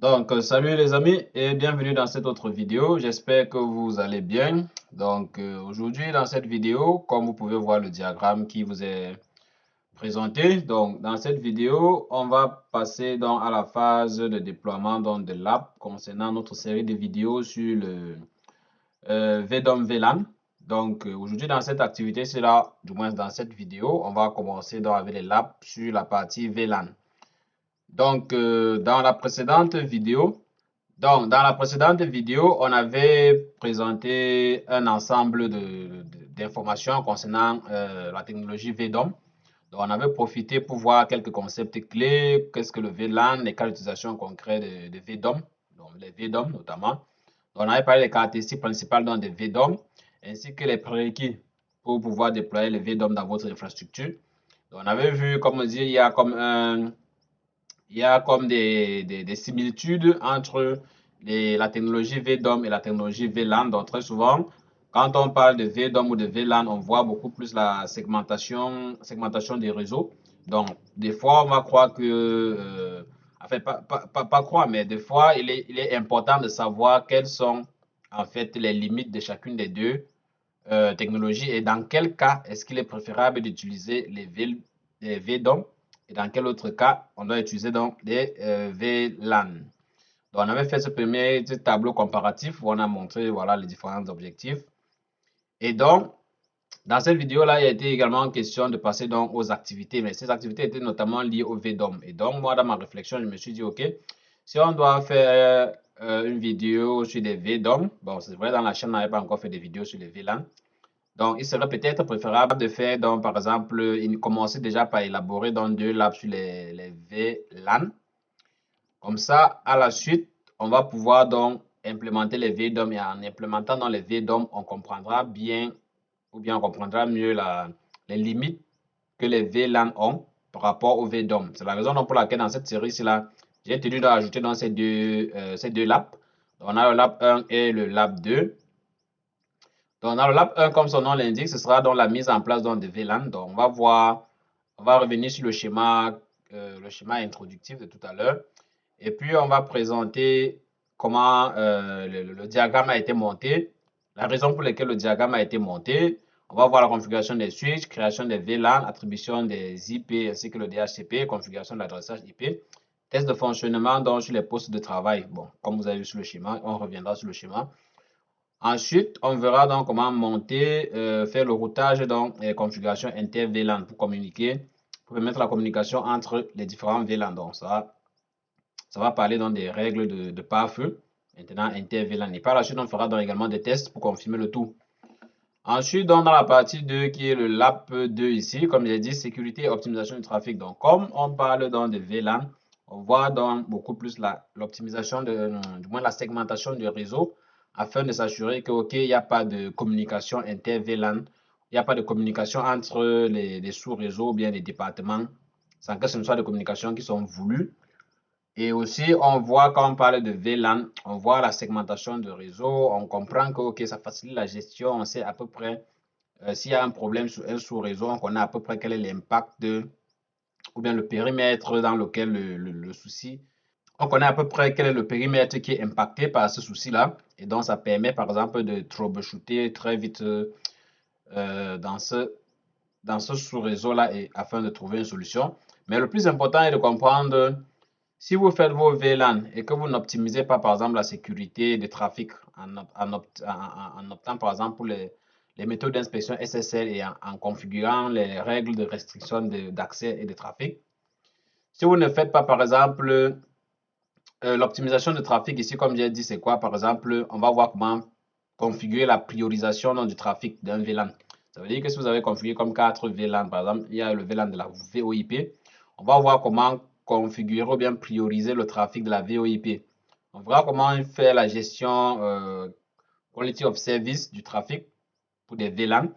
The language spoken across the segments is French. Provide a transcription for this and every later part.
Salut les amis et bienvenue dans cette autre vidéo. J'espère que vous allez bien. Aujourd'hui, dans cette vidéo, comme vous pouvez voir le diagramme qui vous est présenté, dans cette vidéo, on va passer à la phase de déploiement de l'app concernant notre série de vidéos sur le VDOM VLAN. Aujourd'hui, dans cette activité-ci là, du moins dans cette vidéo, on va commencer avec les labs sur la partie VLAN. Dans la précédente vidéo, on avait présenté un ensemble d'informations concernant la technologie VDOM. Donc, on avait profité pour voir quelques concepts clés, qu'est-ce que le VLAN, les cas d'utilisation concrets de VDOM, donc les VDOM notamment. Donc, on avait parlé des caractéristiques principales des VDOM, ainsi que les prérequis pour pouvoir déployer le VDOM dans votre infrastructure. Donc, on avait vu, comme on dit, il y a comme des similitudes entre la technologie VDOM et la technologie VLAN. Donc, très souvent, quand on parle de VDOM ou de VLAN, on voit beaucoup plus la segmentation des réseaux. Donc, des fois, on va croire que, enfin, pas croire, mais des fois, il est important de savoir quelles sont en fait les limites de chacune des deux technologies et dans quel cas est-ce qu'il est préférable d'utiliser les VDOM et dans quel autre cas on doit utiliser les VLAN. Donc, on avait fait ce premier tableau comparatif où on a montré voilà, les différents objectifs. Et donc, dans cette vidéo-là, il a été également question de passer aux activités, mais ces activités étaient notamment liées au VDOM. Et donc, moi, dans ma réflexion, je me suis dit, OK, si on doit faire une vidéo sur des VDOM, bon, c'est vrai, dans la chaîne, on n'avait pas encore fait des vidéos sur les VLAN. Donc, il serait peut-être préférable de faire, par exemple, commencer déjà par élaborer deux labs sur les VLAN. Comme ça, à la suite, on va pouvoir implémenter les VDOM et en implémentant dans les VDOM, on comprendra bien ou bien on comprendra mieux les limites que les VLAN ont par rapport aux VDOM. C'est la raison pour laquelle dans cette série-ci, j'ai tenu d'ajouter dans ces deux labs. Donc, on a le lab 1 et le lab 2. Donc, dans le lab 1, comme son nom l'indique, ce sera la mise en place des VLAN. Donc, on va revenir sur le schéma introductif de tout à l'heure. Et puis, on va présenter comment le diagramme a été monté, la raison pour laquelle le diagramme a été monté. On va voir la configuration des switches, création des VLAN, attribution des IP ainsi que le DHCP, configuration de l'adressage IP, test de fonctionnement sur les postes de travail. Bon, comme vous avez vu sur le schéma, on reviendra sur le schéma. Ensuite, on verra comment monter, faire le routage et configuration inter-VLAN pour communiquer, pour permettre la communication entre les différents VLAN. Donc, ça va parler des règles de pare-feu, maintenant inter-VLAN. Et par la suite, on fera également des tests pour confirmer le tout. Ensuite, dans la partie 2, qui est le lap 2 ici, comme j'ai dit, sécurité et optimisation du trafic. Donc, comme on parle de VLAN, on voit beaucoup plus l'optimisation, du moins la segmentation du réseau, afin de s'assurer que, OK, il n'y a pas de communication inter-VLAN, il n'y a pas de communication entre les sous-réseaux ou bien les départements, sans que ce ne soit des communications qui sont voulues. Et aussi, on voit quand on parle de VLAN, on voit la segmentation de réseau, on comprend que OK, ça facilite la gestion, on sait à peu près s'il y a un problème sur un sous-réseau, on connaît à peu près quel est l'impact ou bien le périmètre dans lequel le souci, on connaît à peu près quel est le périmètre qui est impacté par ce souci-là. Et donc, ça permet par exemple de troubleshooter très vite dans ce sous-réseau-là afin de trouver une solution. Mais le plus important est de comprendre si vous faites vos VLAN et que vous n'optimisez pas, par exemple, la sécurité du trafic en optant, par exemple, pour les méthodes d'inspection SSL et en configurant les règles de restriction d'accès et de trafic. Si vous ne faites pas, par exemple, l'optimisation de trafic ici, comme j'ai dit, c'est quoi? Par exemple, on va voir comment configurer la priorisation du trafic d'un VLAN. Ça veut dire que si vous avez configuré comme 4 VLAN, par exemple, il y a le VLAN de la VoIP, on va voir comment configurer ou bien prioriser le trafic de la VoIP. On verra comment faire la gestion quality of service du trafic pour des VLAN.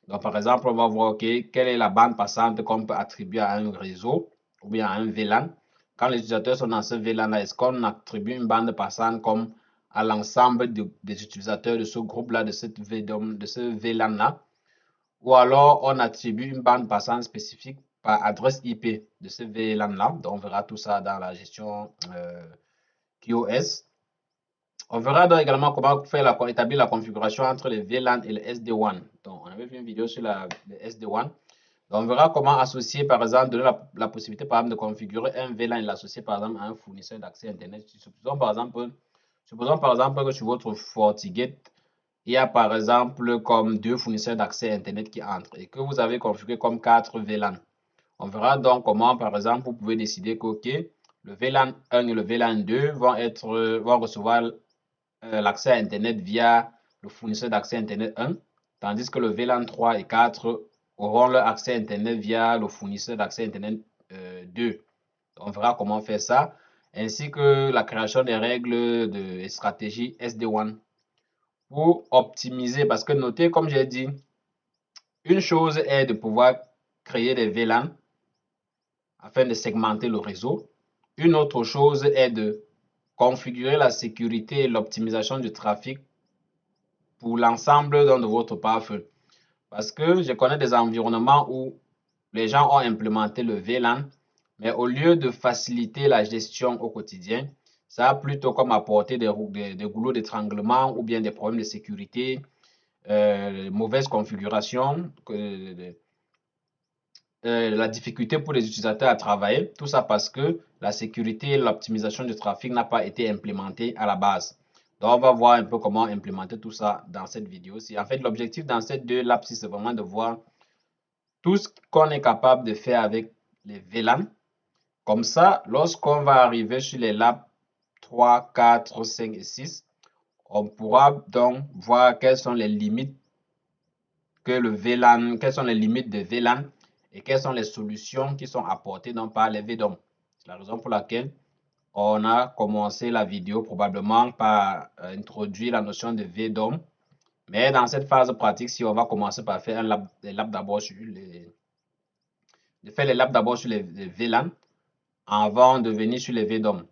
Donc, par exemple, on va voir OK, quelle est la bande passante qu'on peut attribuer à un réseau ou bien à un VLAN. Quand les utilisateurs sont dans ce VLAN-là, est-ce qu'on attribue une bande passante comme à l'ensemble des utilisateurs de ce groupe-là, de ce VLAN-là? Ou alors, on attribue une bande passante spécifique par adresse IP de ce VLAN-là. Donc, on verra tout ça dans la gestion QoS. On verra donc également comment établir la configuration entre les VLAN et les SD-WAN. Donc, on avait vu une vidéo sur les SD-WAN. On verra comment associer, par exemple, donner la possibilité, par exemple, de configurer un VLAN et l'associer, par exemple, à un fournisseur d'accès Internet. Supposons, par exemple, que sur votre FortiGate, il y a, par exemple, comme 2 fournisseurs d'accès Internet qui entrent et que vous avez configuré comme 4 VLAN. On verra donc comment, par exemple, vous pouvez décider que, OK, le VLAN 1 et le VLAN 2 vont recevoir l'accès à Internet via le fournisseur d'accès Internet 1, tandis que le VLAN 3 et 4 auront leur accès Internet via le fournisseur d'accès Internet 2. On verra comment faire ça, ainsi que la création des règles de stratégie SD-WAN pour optimiser, parce que notez, comme j'ai dit, une chose est de pouvoir créer des VLAN afin de segmenter le réseau. Une autre chose est de configurer la sécurité et l'optimisation du trafic pour l'ensemble de votre pare-feu. Parce que je connais des environnements où les gens ont implémenté le VLAN, mais au lieu de faciliter la gestion au quotidien, ça a plutôt comme apporté des goulots d'étranglement ou bien des problèmes de sécurité, mauvaise configuration, la difficulté pour les utilisateurs à travailler. Tout ça parce que la sécurité et l'optimisation du trafic n'a pas été implémentée à la base. Donc, on va voir un peu comment implémenter tout ça dans cette vidéo-ci. En fait, l'objectif dans ces deux labs-ci, c'est vraiment de voir tout ce qu'on est capable de faire avec les VLAN. Comme ça, lorsqu'on va arriver sur les labs 3, 4, 5 et 6, on pourra donc voir quelles sont les limites que le VLAN, quelles sont les limites de VLAN et quelles sont les solutions qui sont apportées donc par les VDOM. C'est la raison pour laquelle on a commencé la vidéo probablement par introduire la notion de VDOM. Mais dans cette phase pratique, si on va commencer par faire les labs d'abord sur les VLAN avant de venir sur les VDOM.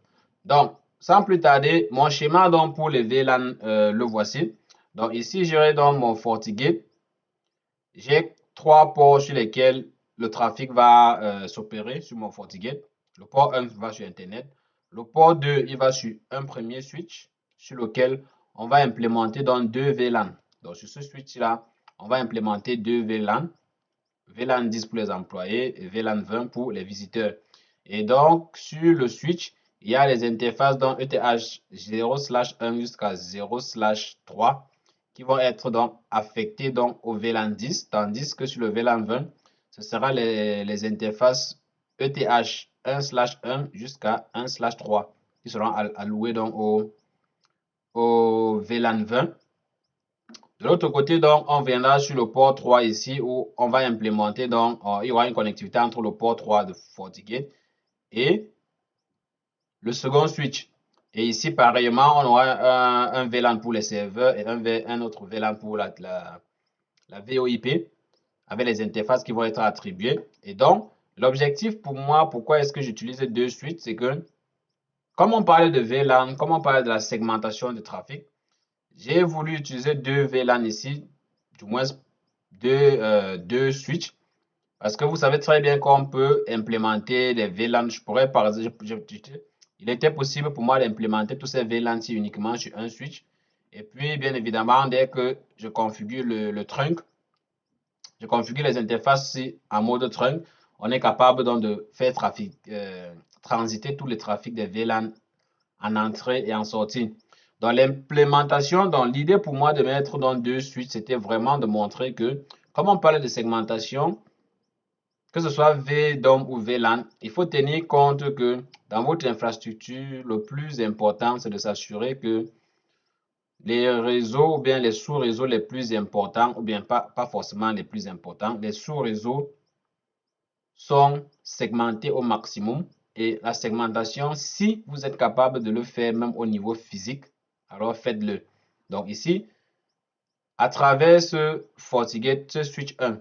Donc, sans plus tarder, mon schéma donc pour les VLAN, le voici. Donc ici, j'aurai donc mon FortiGate. J'ai 3 ports sur lesquels le trafic va s'opérer sur mon FortiGate. Le port 1 va sur Internet. Le port 2, il va sur un premier switch sur lequel on va implémenter donc 2 VLAN. Donc sur ce switch-là, on va implémenter 2 VLAN. VLAN 10 pour les employés et VLAN 20 pour les visiteurs. Et donc, sur le switch, il y a les interfaces dans ETH 0/1 jusqu'à 0/3 qui vont être donc affectées donc au VLAN 10, tandis que sur le VLAN 20, ce sera les interfaces ETH 1/1 jusqu'à 1/3 qui seront allouées donc au VLAN 20. De l'autre côté, donc, on viendra sur le port 3 ici où on va implémenter, donc, il y aura une connectivité entre le port 3 de FortiGate et le second switch. Et ici, pareillement, on aura un VLAN pour les serveurs et un autre VLAN pour la VoIP avec les interfaces qui vont être attribuées. Et donc, l'objectif pour moi, pourquoi est-ce que j'utilise 2 switches, c'est que, comme on parlait de VLAN, comme on parlait de la segmentation de trafic, j'ai voulu utiliser 2 VLAN ici, du moins 2 switches, parce que vous savez très bien qu'on peut implémenter des VLAN. Je pourrais, par exemple, il était possible pour moi d'implémenter tous ces VLAN uniquement sur un switch. Et puis, bien évidemment, dès que je configure le trunk, je configure les interfaces en mode trunk, on est capable donc de faire transiter tout le trafic des VLAN en entrée et en sortie. Dans l'implémentation, l'idée pour moi de mettre dans 2 switches, c'était vraiment de montrer que, comme on parle de segmentation, que ce soit VDOM ou VLAN, il faut tenir compte que dans votre infrastructure, le plus important, c'est de s'assurer que les réseaux ou bien les sous-réseaux les plus importants, ou bien pas forcément les plus importants, les sous-réseaux sont segmentés au maximum. Et la segmentation, si vous êtes capable de le faire même au niveau physique, alors faites-le. Donc ici, à travers ce FortiGate, ce switch 1,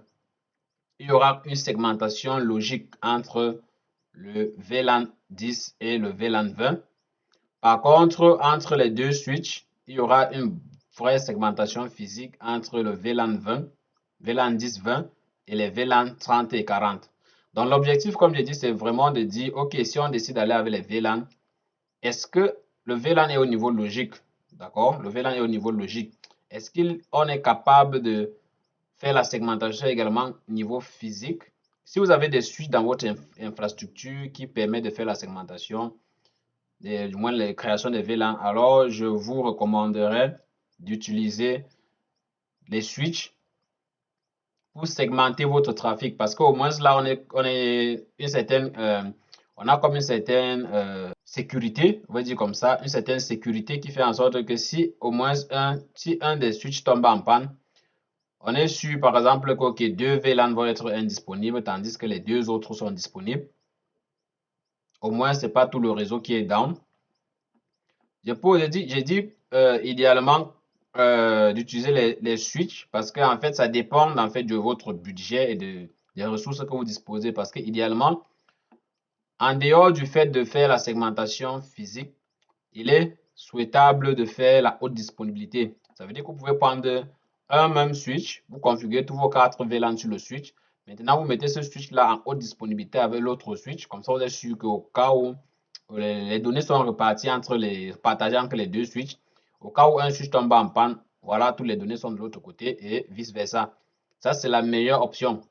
il y aura une segmentation logique entre le VLAN 10 et le VLAN 20. Par contre, entre les 2 switches, il y aura une vraie segmentation physique entre le VLAN 20, VLAN 10-20 et les VLAN 30 et 40. Donc l'objectif, comme j'ai dit, c'est vraiment de dire, OK, si on décide d'aller avec les VLAN, est-ce que le VLAN est au niveau logique, d'accord? Le VLAN est au niveau logique. Est-ce qu'on est capable de faire la segmentation également au niveau physique? Si vous avez des switches dans votre infrastructure qui permettent de faire la segmentation, du moins la création des VLAN, alors je vous recommanderais d'utiliser les switches pour segmenter votre trafic parce qu'au moins là, on a comme une certaine sécurité, on va dire comme ça, une certaine sécurité qui fait en sorte que si au moins si un des switches tombe en panne, on est sûr par exemple que okay, deux VLAN vont être indisponibles tandis que les deux autres sont disponibles. Au moins, c'est pas tout le réseau qui est down. J'ai dit idéalement d'utiliser les switches parce qu'en fait, ça dépend en fait de votre budget et des ressources que vous disposez. Parce que idéalement, en dehors du fait de faire la segmentation physique, il est souhaitable de faire la haute disponibilité. Ça veut dire que vous pouvez prendre un même switch, vous configurez tous vos 4 VLAN sur le switch. Maintenant, vous mettez ce switch-là en haute disponibilité avec l'autre switch. Comme ça, vous êtes sûr qu'au cas où les données sont reparties partagées entre les deux switches, au cas où un switch tombe en panne, voilà, toutes les données sont de l'autre côté et vice-versa. Ça, c'est la meilleure option.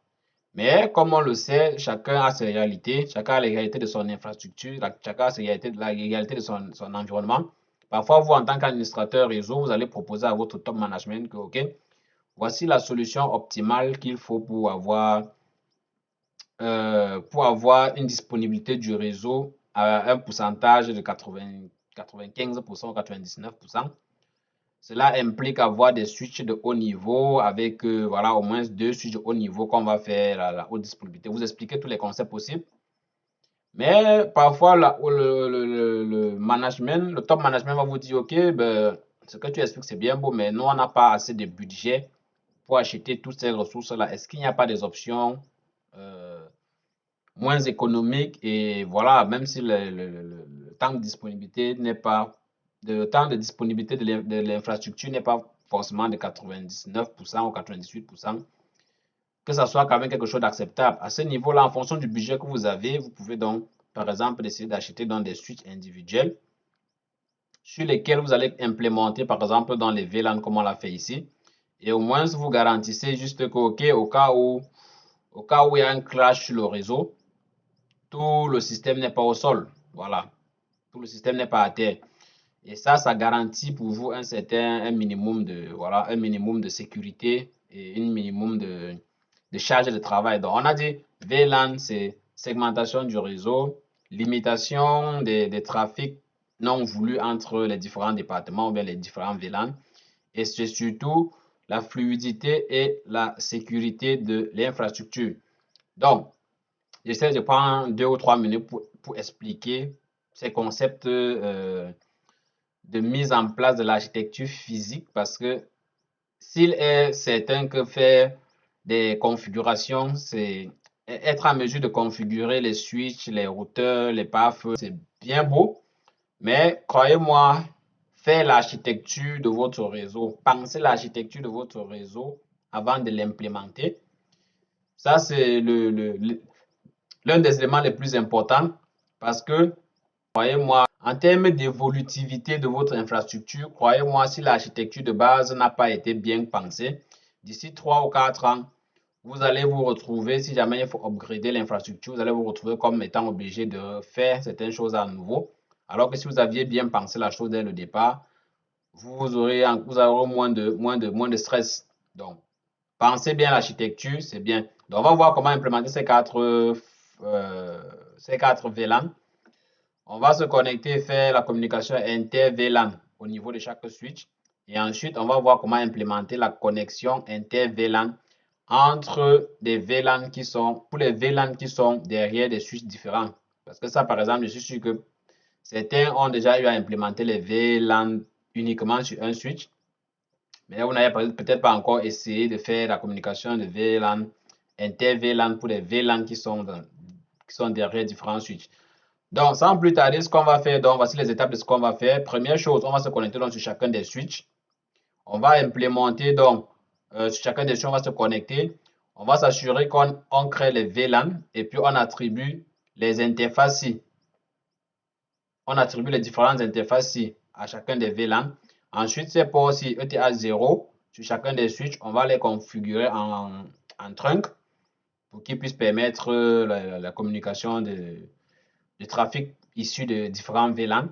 Mais comme on le sait, chacun a ses réalités, chacun a les réalités de son infrastructure, chacun a la réalité de son environnement. Parfois, vous, en tant qu'administrateur réseau, vous allez proposer à votre top management que, OK, voici la solution optimale qu'il faut pour avoir une disponibilité du réseau à un pourcentage de 95% ou 99%. Cela implique avoir des switches de haut niveau avec voilà, au moins 2 switches de haut niveau qu'on va faire la haute disponibilité. Vous expliquez tous les concepts possibles. Mais parfois, le management, le top management va vous dire, OK, ben, ce que tu expliques, c'est bien beau, mais nous, on n'a pas assez de budget pour acheter toutes ces ressources-là. Est-ce qu'il n'y a pas des options moins économiques? Et voilà, même si le temps de disponibilité n'est pas le temps de disponibilité de l'infrastructure n'est pas forcément de 99% ou 98%, que ça soit quand même quelque chose d'acceptable. À ce niveau-là, en fonction du budget que vous avez, vous pouvez donc, par exemple, décider d'acheter dans des switches individuels sur lesquels vous allez implémenter, par exemple, dans les VLAN comme on l'a fait ici. Et au moins, vous garantissez juste que, OK, au cas où il y a un crash sur le réseau, tout le système n'est pas au sol. Voilà. Tout le système n'est pas à terre. Et ça garantit pour vous un minimum de sécurité et un minimum de charge de travail. Donc, on a dit VLAN, c'est segmentation du réseau, limitation des trafics non voulus entre les différents départements ou bien les différents VLAN. Et c'est surtout la fluidité et la sécurité de l'infrastructure. Donc, j'essaie de prendre 2 ou 3 minutes pour expliquer ces concepts de mise en place de l'architecture physique parce que s'il est certain que faire des configurations, c'est être en mesure de configurer les switches, les routeurs, les pare-feux, c'est bien beau, mais croyez-moi, faire l'architecture de votre réseau, penser l'architecture de votre réseau avant de l'implémenter, ça c'est l'un des éléments les plus importants parce que, croyez-moi, en termes d'évolutivité de votre infrastructure, croyez-moi, si l'architecture de base n'a pas été bien pensée, d'ici 3 ou 4 ans, vous allez vous retrouver, si jamais il faut upgrader l'infrastructure, vous allez vous retrouver comme étant obligé de faire certaines choses à nouveau. Alors que si vous aviez bien pensé la chose dès le départ, vous aurez moins de stress. Donc, pensez bien l'architecture, c'est bien. Donc, on va voir comment implémenter ces quatre VLAN. On va se connecter et faire la communication inter-VLAN au niveau de chaque switch. Et ensuite, on va voir comment implémenter la connexion inter-VLAN entre des VLAN pour les VLAN qui sont derrière des switches différents. Parce que ça, par exemple, je suis sûr que certains ont déjà eu à implémenter les VLAN uniquement sur un switch. Mais vous n'avez peut-être pas encore essayé de faire la communication de VLAN, inter-VLAN pour les VLAN qui sont derrière différents switches. Donc, sans plus tarder, ce qu'on va faire, donc voici les étapes de ce qu'on va faire. Première chose, on va se connecter donc sur chacun des switches. On va implémenter donc sur chacun des switches, on va se connecter. On va s'assurer qu'on crée les VLAN et puis on attribue les interfaces. on attribue les différentes interfaces ici à chacun des VLAN. Ensuite, ces ports-ci ETH 0 sur chacun des switches, on va les configurer en trunk pour qu'ils puissent permettre la communication du trafic issu de différents VLAN.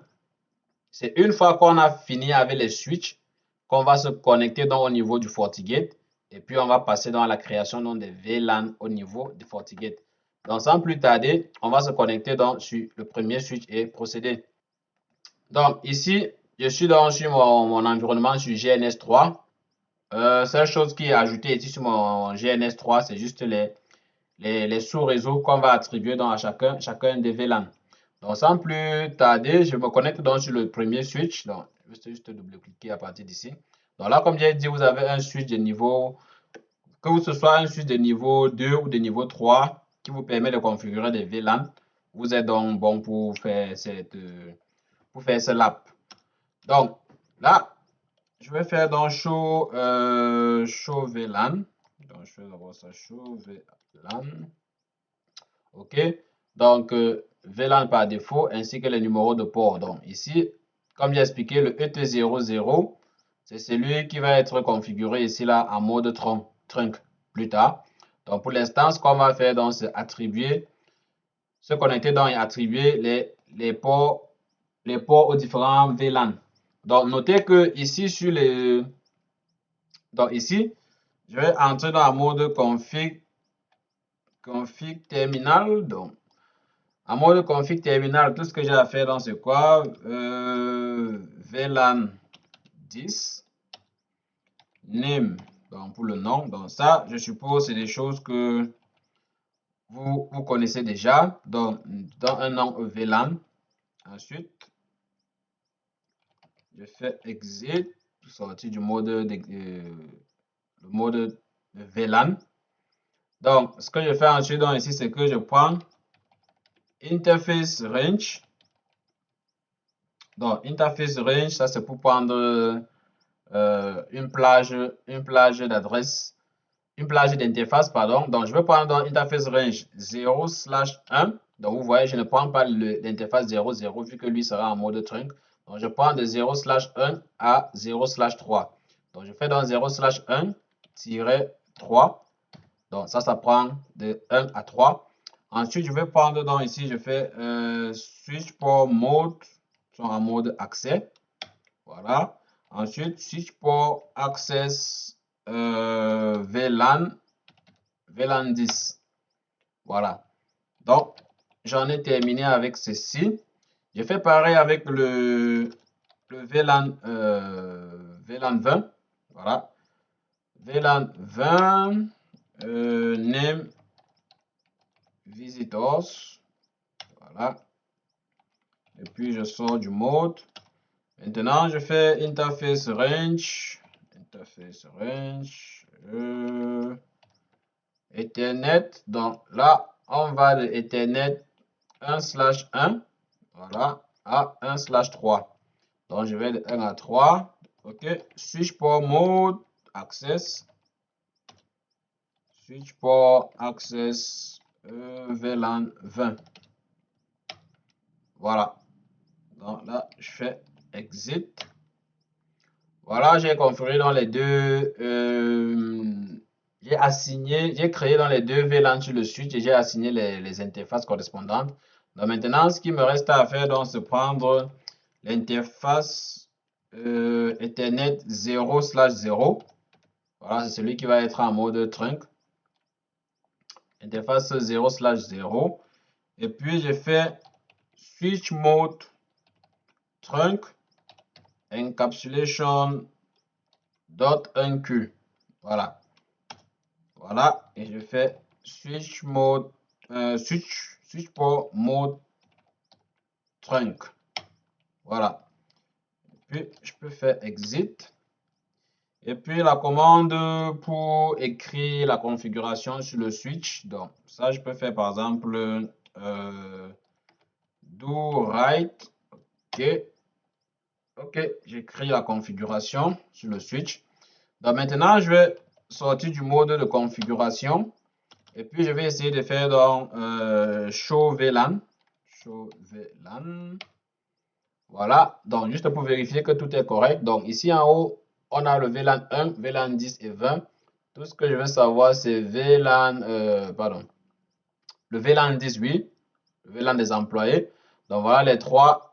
C'est une fois qu'on a fini avec les switches qu'on va se connecter donc au niveau du FortiGate et puis on va passer dans la création donc des VLAN au niveau du FortiGate. Donc sans plus tarder, on va se connecter donc sur le premier switch et procéder. Donc ici, je suis donc sur mon environnement sur GNS3. Seule chose qui est ajoutée ici sur mon GNS3, c'est juste les sous-réseaux qu'on va attribuer donc à chacun des VLAN. Donc sans plus tarder, je me connecte donc sur le premier switch. Donc je vais juste double-cliquer à partir d'ici. Donc là, comme j'ai dit, vous avez un switch de niveau, que ce soit un switch de niveau 2 ou de niveau 3, qui vous permet de configurer des VLAN. Vous êtes donc bon pour faire ce lap. Donc là, je vais faire donc show VLAN. Donc je vais d'abord ça show VLAN. OK. Donc VLAN par défaut ainsi que les numéros de port. Donc ici, comme j'ai expliqué, le ET00, c'est celui qui va être configuré ici là en mode trunk plus tard. Donc pour l'instant, ce qu'on va faire, c'est attribuer, se connecter donc et attribuer les ports aux différents VLAN. Donc notez que ici sur les, donc ici, je vais entrer dans le mode config terminal. Donc en mode config terminal, tout ce que j'ai à faire dans c'est quoi? VLAN 10 name, donc pour le nom. Donc ça, je suppose, c'est des choses que vous connaissez déjà. Donc dans un nom VLAN. Ensuite, je fais exit pour sortir du mode le mode VLAN. Donc ce que je fais ensuite donc, ici, c'est que je prends interface range. Donc interface range, ça c'est pour prendre une plage d'adresse, une plage d'interface, pardon. Donc, je vais prendre dans interface range 0/1. Donc, vous voyez, je ne prends pas l'interface 0,0 vu que lui sera en mode trunk. Donc, je prends de 0/1 à 0/3. Donc, je fais dans 0/1-3. Donc, ça prend de 1 à 3. Ensuite, je vais prendre dans ici, je fais switch port mode, en mode accès. Voilà. Ensuite, switch port access VLAN 10. Voilà. Donc, j'en ai terminé avec ceci. Je fais pareil avec le VLAN 20. Voilà. VLAN 20 name visitors. Voilà. Et puis, je sors du mode. Maintenant, je fais interface range. Ethernet. Donc là, on va de Ethernet 1/1. Voilà. À 1/3. Donc je vais de 1 à 3. OK. Switch port mode access. Switch port access VLAN 20. Voilà. Donc là, je fais exit. Voilà, j'ai configuré dans les deux, j'ai créé dans les deux VLAN sur le switch et j'ai assigné les interfaces correspondantes. Donc maintenant, ce qui me reste à faire, c'est prendre l'interface Ethernet 0/0. Voilà, c'est celui qui va être en mode trunk. Interface 0/0. Et puis, je fais switch mode trunk encapsulation.1q. Voilà. Voilà. Et je fais switch mode, switch port mode trunk. Voilà. Et puis, je peux faire exit. Et puis, la commande pour écrire la configuration sur le switch. Donc, ça, je peux faire par exemple do write. OK. OK, j'écris la configuration sur le switch. Donc maintenant, je vais sortir du mode de configuration. Et puis, je vais essayer de faire dans show VLAN. Show VLAN. Voilà, donc juste pour vérifier que tout est correct. Donc ici en haut, on a le VLAN 1, VLAN 10 et 20. Tout ce que je veux savoir, c'est VLAN, le VLAN 10, oui, le VLAN des employés. Donc voilà les trois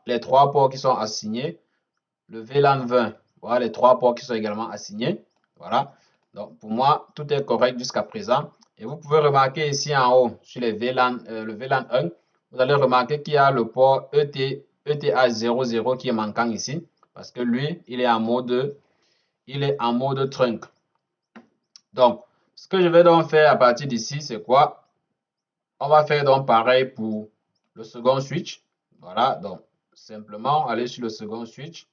ports qui sont assignés. Le VLAN 20, voilà les trois ports qui sont également assignés. Voilà, donc pour moi, tout est correct jusqu'à présent. Et vous pouvez remarquer ici en haut, sur les VLAN, le VLAN 1, vous allez remarquer qu'il y a le port ETA00 qui est manquant ici, parce que lui, il est en mode trunk. Donc, ce que je vais donc faire à partir d'ici, c'est quoi? On va faire donc pareil pour le second switch. Voilà, donc simplement aller sur le second switch.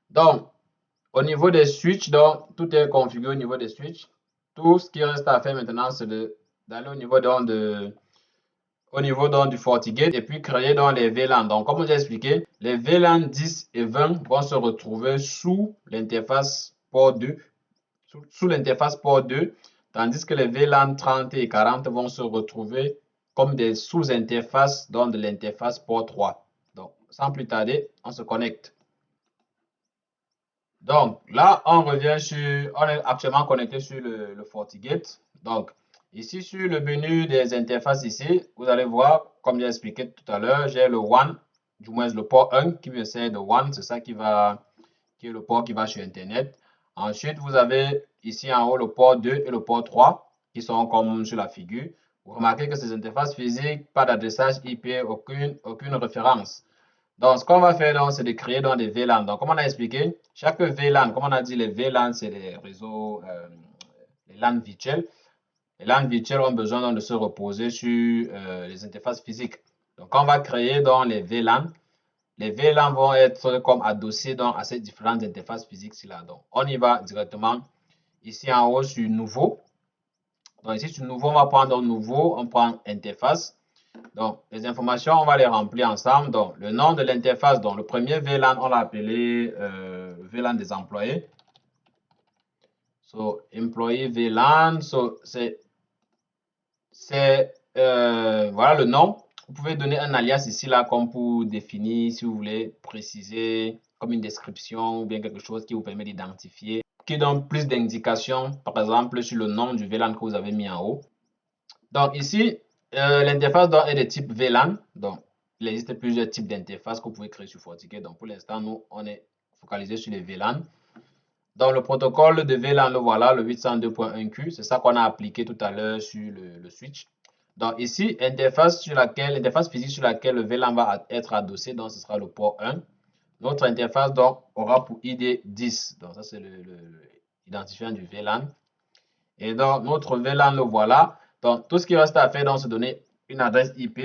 Donc, au niveau des switches, donc, tout est configuré au niveau des switches. Tout ce qui reste à faire maintenant, c'est d'aller au niveau donc, du FortiGate et puis créer donc, les VLAN. Donc, comme j'ai expliqué, les VLAN 10 et 20 vont se retrouver sous l'interface port 2, sous l'interface port 2, tandis que les VLAN 30 et 40 vont se retrouver comme des sous-interfaces de l'interface port 3. Donc, sans plus tarder, on se connecte. Donc là, on est actuellement connecté sur le FortiGate. Donc ici sur le menu des interfaces ici, vous allez voir, comme j'ai expliqué tout à l'heure, j'ai le WAN, du moins le port 1 qui me sert de WAN, c'est ça qui est le port qui va sur Internet. Ensuite, vous avez ici en haut le port 2 et le port 3 qui sont comme sur la figure. Vous remarquez que ces interfaces physiques, pas d'adressage IP, aucune référence. Donc, ce qu'on va faire, c'est de créer des VLAN. Donc, comme on a expliqué, chaque VLAN, comme on a dit, les VLAN, c'est les réseaux, les LAN virtuels. Les LAN virtuels ont besoin de se reposer sur les interfaces physiques. Donc, on va créer les VLAN. Les VLAN vont être comme adossés à ces différentes interfaces physiques-là. Donc, on y va directement ici en haut sur Nouveau. Donc, ici sur Nouveau, on va prendre Nouveau, on prend Interface. Donc, les informations, on va les remplir ensemble. Donc, le nom de l'interface, donc le premier VLAN, on l'a appelé VLAN des employés. So, employee VLAN, so, c'est voilà le nom. Vous pouvez donner un alias ici, là, comme pour définir, si vous voulez préciser, comme une description ou bien quelque chose qui vous permet d'identifier, qui donne plus d'indications, par exemple, sur le nom du VLAN que vous avez mis en haut. Donc ici, l'interface est de type VLAN. Donc, il existe plusieurs types d'interfaces que vous pouvez créer sur FortiGate. Donc, pour l'instant, nous, on est focalisé sur les VLAN. Donc, le protocole de VLAN, le voilà, le 802.1Q. C'est ça qu'on a appliqué tout à l'heure sur le switch. Donc, ici, l'interface physique sur laquelle le VLAN va être adossé, donc ce sera le port 1. Notre interface, donc, aura pour ID 10. Donc, ça, c'est l'identifiant du VLAN. Et donc, notre VLAN, le voilà. Donc, tout ce qui reste à faire, c'est donner une adresse IP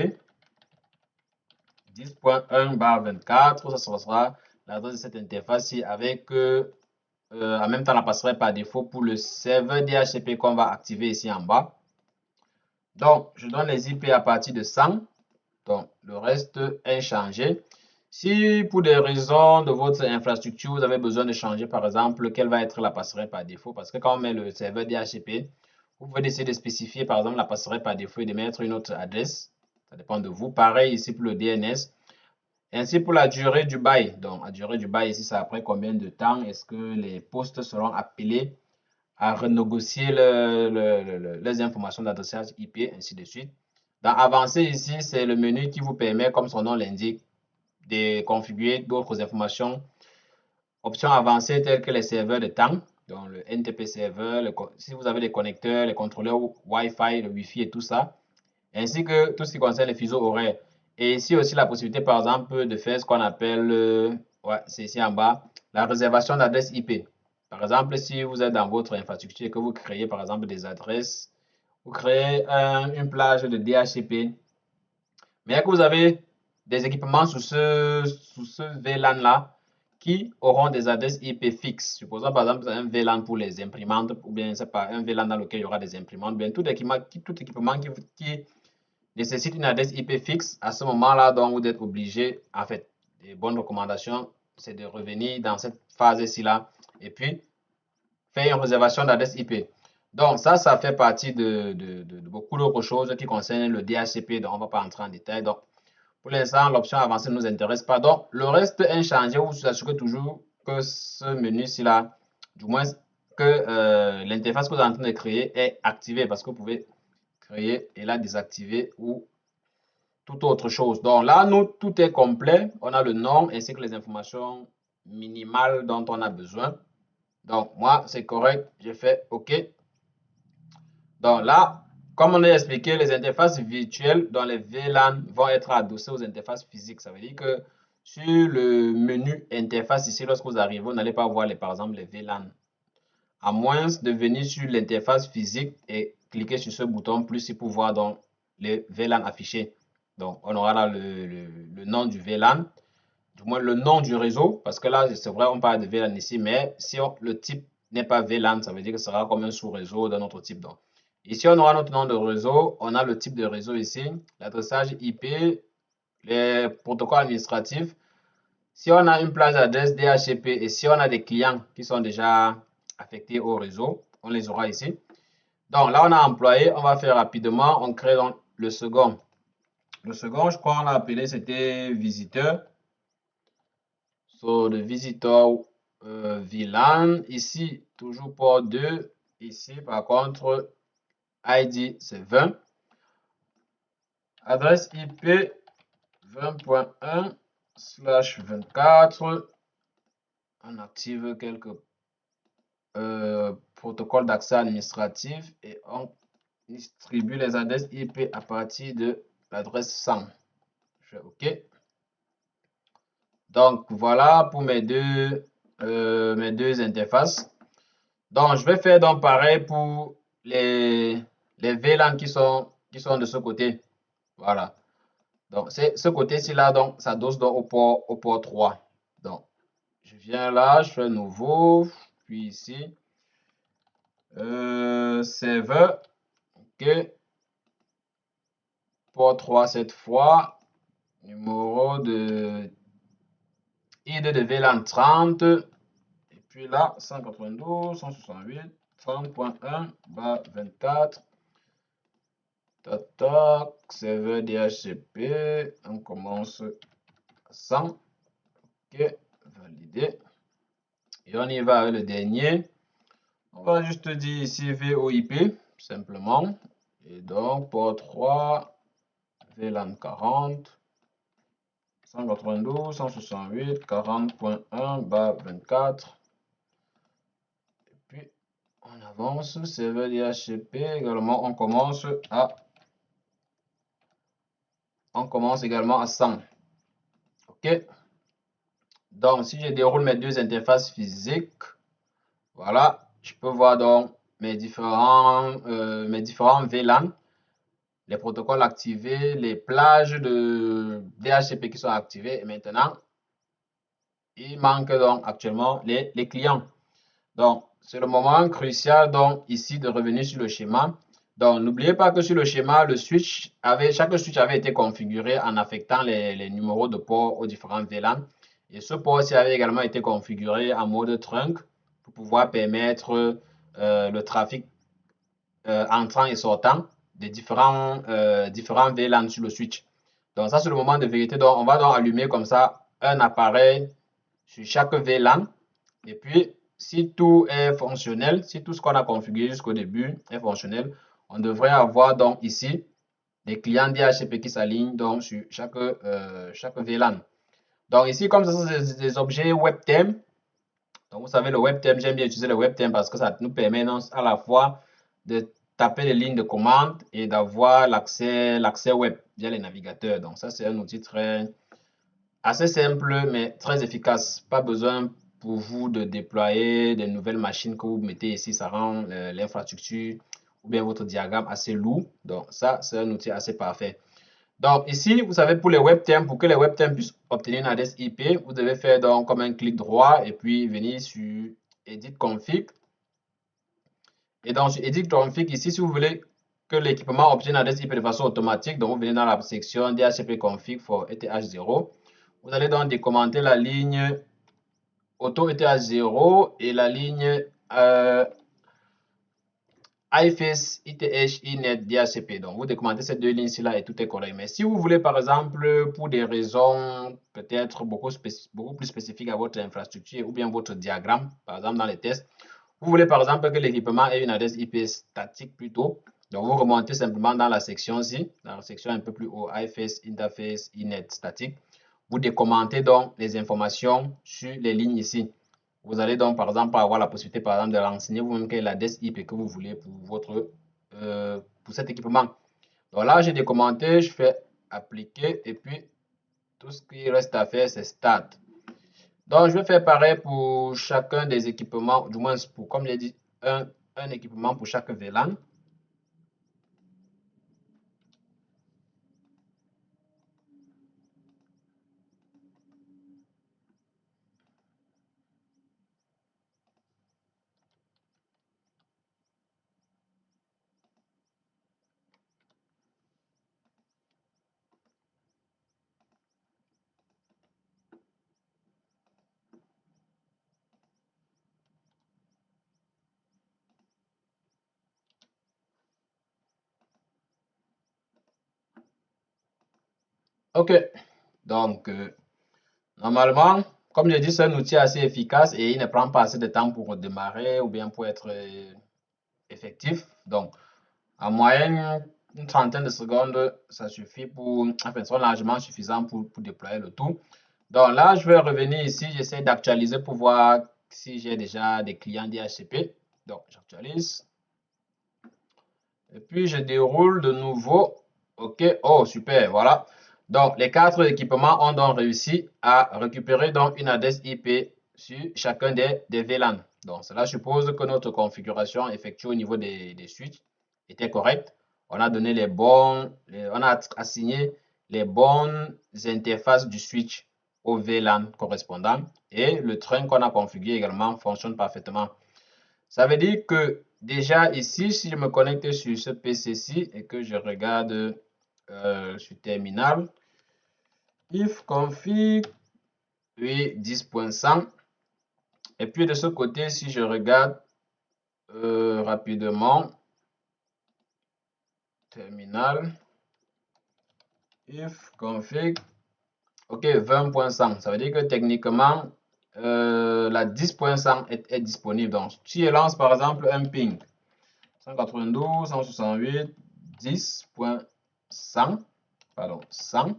10.1/24. Ça sera l'adresse de cette interface-ci avec en même temps la passerelle par défaut pour le serveur DHCP qu'on va activer ici en bas. Donc, je donne les IP à partir de 100. Donc, le reste est changé. Si pour des raisons de votre infrastructure, vous avez besoin de changer, par exemple, quelle va être la passerelle par défaut, parce que quand on met le serveur DHCP, vous pouvez essayer de spécifier, par exemple, la passerelle par défaut et de mettre une autre adresse. Ça dépend de vous. Pareil ici pour le DNS. Ainsi pour la durée du bail. Donc, la durée du bail ici, c'est après combien de temps est-ce que les postes seront appelés à renégocier les informations d'adressage IP, ainsi de suite. Dans Avancer ici, c'est le menu qui vous permet, comme son nom l'indique, de configurer d'autres informations. Options avancées telles que les serveurs de temps, donc le NTP serveur, si vous avez des connecteurs, les contrôleurs Wi-Fi, le Wi-Fi et tout ça, ainsi que tout ce qui concerne les fuseaux horaires. Et ici aussi la possibilité, par exemple, de faire ce qu'on appelle, ouais, c'est ici en bas, la réservation d'adresses IP. Par exemple, si vous êtes dans votre infrastructure et que vous créez, par exemple, des adresses, vous créez une plage de DHCP, mais que vous avez des équipements sous ce VLAN-là qui auront des adresses IP fixes. Supposons par exemple un VLAN pour les imprimantes ou bien pas, un VLAN dans lequel il y aura des imprimantes, bien tout équipement qui nécessite une adresse IP fixe. À ce moment-là, donc vous êtes obligé, en fait, les bonnes recommandations, c'est de revenir dans cette phase-ci là et puis faire une réservation d'adresse IP. Donc ça fait partie de beaucoup d'autres choses qui concernent le DHCP, donc on ne va pas entrer en détail. Donc pour l'instant, l'option avancée ne nous intéresse pas. Donc, le reste inchangé, vous vous assurez toujours que ce menu-ci là, du moins que l'interface que vous êtes en train de créer est activée parce que vous pouvez créer et la désactiver ou toute autre chose. Donc là, nous, tout est complet. On a le nom ainsi que les informations minimales dont on a besoin. Donc, moi, c'est correct. J'ai fait OK. Donc là, comme on a expliqué, les interfaces virtuelles dans les VLAN vont être adossées aux interfaces physiques. Ça veut dire que sur le menu interface ici, lorsque vous arrivez, vous n'allez pas voir par exemple les VLAN. À moins de venir sur l'interface physique et cliquer sur ce bouton plus pour voir donc les VLAN affichés. Donc on aura là le nom du VLAN, du moins le nom du réseau, parce que là c'est vrai on parle de VLAN ici, mais si le type n'est pas VLAN, ça veut dire que ce sera comme un sous-réseau d'un autre type. Donc ici, on aura notre nom de réseau, on a le type de réseau ici, l'adressage IP, les protocoles administratifs. Si on a une plage d'adresse DHCP et si on a des clients qui sont déjà affectés au réseau, on les aura ici. Donc là, on a employé, on va faire rapidement, on crée donc le second. Le second, je crois qu'on l'a appelé, c'était visiteur. So, le visiteur VLAN, ici, toujours port 2. Ici, par contre, ID, c'est 20. Adresse IP 20.1/24. On active quelques protocoles d'accès administratif et on distribue les adresses IP à partir de l'adresse 100. Je fais OK. Donc voilà pour mes deux interfaces. Donc je vais faire donc pareil pour les VLAN qui sont de ce côté. Voilà. Donc c'est ce côté-ci là, donc ça dose donc au port 3. Donc je viens là, je fais nouveau, puis ici serveur, ok, port 3 cette fois, numéro de ID de VLAN 30, et puis là 192.168.30.1/24. Tac, serveur DHCP, on commence à 100, ok, validé. Et on y va avec le dernier. On va juste dire ici VoIP, simplement. Et donc, port 3, VLAN 40, 192.168.40.1/24. Et puis, on avance. Serveur DHCP, également, on commence également à 100. OK. Donc, si je déroule mes deux interfaces physiques, voilà, je peux voir donc mes différents VLAN, les protocoles activés, les plages de DHCP qui sont activées. Et maintenant, il manque donc actuellement les clients. Donc, c'est le moment crucial donc ici de revenir sur le schéma. Donc, n'oubliez pas que sur le schéma, chaque switch avait été configuré en affectant les numéros de port aux différents VLAN. Et ce port-ci avait également été configuré en mode trunk pour pouvoir permettre le trafic entrant et sortant des différents VLAN sur le switch. Donc, ça, c'est le moment de vérité. Donc, on va donc allumer comme ça un appareil sur chaque VLAN. Et puis, si tout est fonctionnel, si tout ce qu'on a configuré jusqu'au début est fonctionnel, on devrait avoir donc ici des clients DHCP qui s'alignent donc sur chaque VLAN. Donc ici, comme ça, c'est des objets WebTheme. Donc vous savez, le WebTheme, j'aime bien utiliser le WebTheme parce que ça nous permet à la fois de taper les lignes de commande et d'avoir l'accès web via les navigateurs. Donc ça, c'est un outil assez simple, mais très efficace. Pas besoin pour vous de déployer des nouvelles machines que vous mettez ici. Ça rend l'infrastructure ou bien votre diagramme assez lourd. Donc ça, c'est un outil assez parfait. Donc ici, vous savez, pour les webthèmes, pour que les webthèmes puissent obtenir une adresse IP, vous devez faire donc comme un clic droit et puis venir sur Edit Config. Et donc sur Edit Config, ici, si vous voulez que l'équipement obtienne une adresse IP de façon automatique, donc vous venez dans la section DHCP Config for ETH0. Vous allez donc décommenter la ligne auto ETH0 et la ligne iFace, ETH, INET, DHCP. Donc, vous décommentez ces deux lignes-là et tout est correct. Mais si vous voulez, par exemple, pour des raisons peut-être beaucoup plus spécifiques à votre infrastructure ou bien votre diagramme, par exemple dans les tests, vous voulez par exemple que l'équipement ait une adresse IP statique plutôt. Donc, vous remontez simplement dans la section-ci, dans la section un peu plus haut, iFace, Interface, INET, statique. Vous décommentez donc les informations sur les lignes ici. Vous allez donc, par exemple, avoir la possibilité, par exemple, de renseigner vous-même quelle est l'adresse IP que vous voulez pour pour cet équipement. Donc là, j'ai décommenté, je fais appliquer et puis tout ce qui reste à faire, c'est start. Donc, je vais faire pareil pour chacun des équipements, du moins pour, comme j'ai dit, un équipement pour chaque VLAN. OK. Donc, normalement, comme je dis, c'est un outil assez efficace et il ne prend pas assez de temps pour démarrer ou bien pour être effectif. Donc, en moyenne, une trentaine de secondes, ça suffit pour, enfin, sont largement suffisants pour déployer le tout. Donc là, je vais revenir ici, j'essaie d'actualiser pour voir si j'ai déjà des clients DHCP. Donc, j'actualise. Et puis, je déroule de nouveau. OK. Oh, super. Voilà. Donc, les 4 équipements ont donc réussi à récupérer donc une adresse IP sur chacun des VLAN. Donc, cela suppose que notre configuration effectuée au niveau des switches était correcte. On a donné on a assigné les bonnes interfaces du switch au VLAN correspondant et le train qu'on a configuré également fonctionne parfaitement. Ça veut dire que déjà ici, si je me connecte sur ce PC-ci et que je regarde sur terminal, if config, oui, 10.100. Et puis de ce côté, si je regarde rapidement, terminal, if config, ok, 20.100. Ça veut dire que techniquement, la 10.100 est disponible. Donc, si je lance par exemple un ping 192, 168, 10.100, pardon, 100,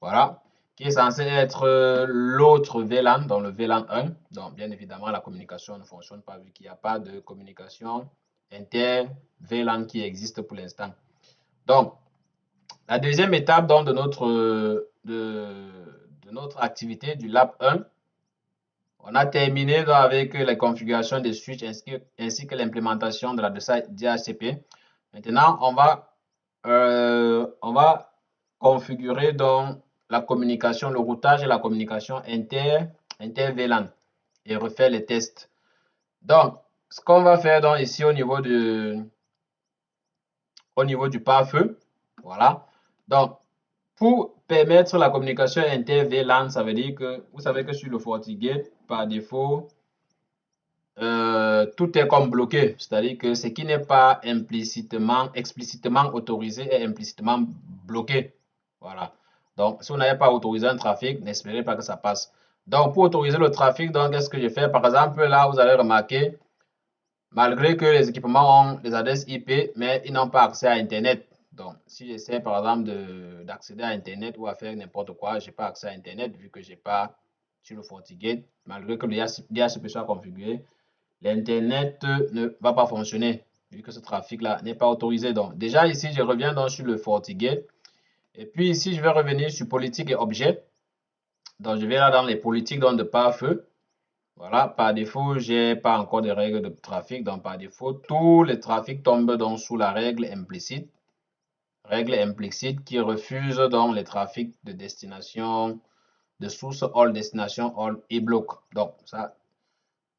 voilà, qui est censé être l'autre VLAN, dans le VLAN 1. Donc, bien évidemment, la communication ne fonctionne pas vu qu'il n'y a pas de communication inter-VLAN qui existe pour l'instant. Donc, la deuxième étape donc, de notre activité du Lab 1, on a terminé donc, avec la configuration des switches ainsi que l'implémentation de la DHCP. Maintenant, on va configurer donc la communication, le routage et la communication inter-VLAN et refaire les tests. Donc, ce qu'on va faire donc ici au niveau du pare-feu, voilà. Donc, pour permettre la communication inter-VLAN, ça veut dire que vous savez que sur le FortiGate, par défaut, tout est comme bloqué. C'est-à-dire que ce qui n'est pas explicitement autorisé est implicitement bloqué. Voilà. Donc, si vous n'avez pas autorisé un trafic, n'espérez pas que ça passe. Donc, pour autoriser le trafic, donc, qu'est-ce que je fais? Par exemple, là, vous allez remarquer, malgré que les équipements ont des adresses IP, mais ils n'ont pas accès à Internet. Donc, si j'essaie par exemple d'accéder à Internet ou à faire n'importe quoi, je n'ai pas accès à Internet vu que je n'ai pas sur le FortiGate, malgré que le DHCP soit configuré, l'Internet ne va pas fonctionner vu que ce trafic-là n'est pas autorisé. Donc, déjà ici, je reviens donc sur le FortiGate. Et puis ici, je vais revenir sur politique et objets. Donc, je vais là dans les politiques donc de pare-feu. Voilà, par défaut, je n'ai pas encore de règles de trafic. Donc, par défaut, tous les trafics tombent donc sous la règle implicite. Règle implicite qui refuse donc les trafics de destination, de source all destination all et bloc. Donc, ça,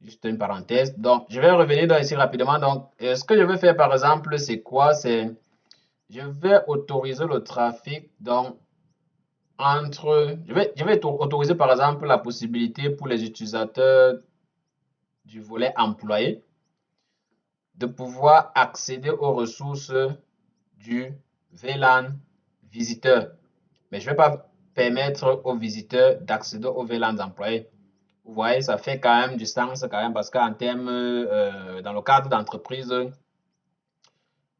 juste une parenthèse. Donc, je vais revenir donc ici rapidement. Donc, ce que je vais faire par exemple, c'est quoi? C'est, je vais autoriser le trafic donc je vais autoriser par exemple la possibilité pour les utilisateurs du volet employé de pouvoir accéder aux ressources du VLAN visiteur. Mais je ne vais pas permettre aux visiteurs d'accéder aux VLAN employés. Vous voyez, ça fait quand même du sens quand même parce qu'en termes, dans le cadre d'entreprise,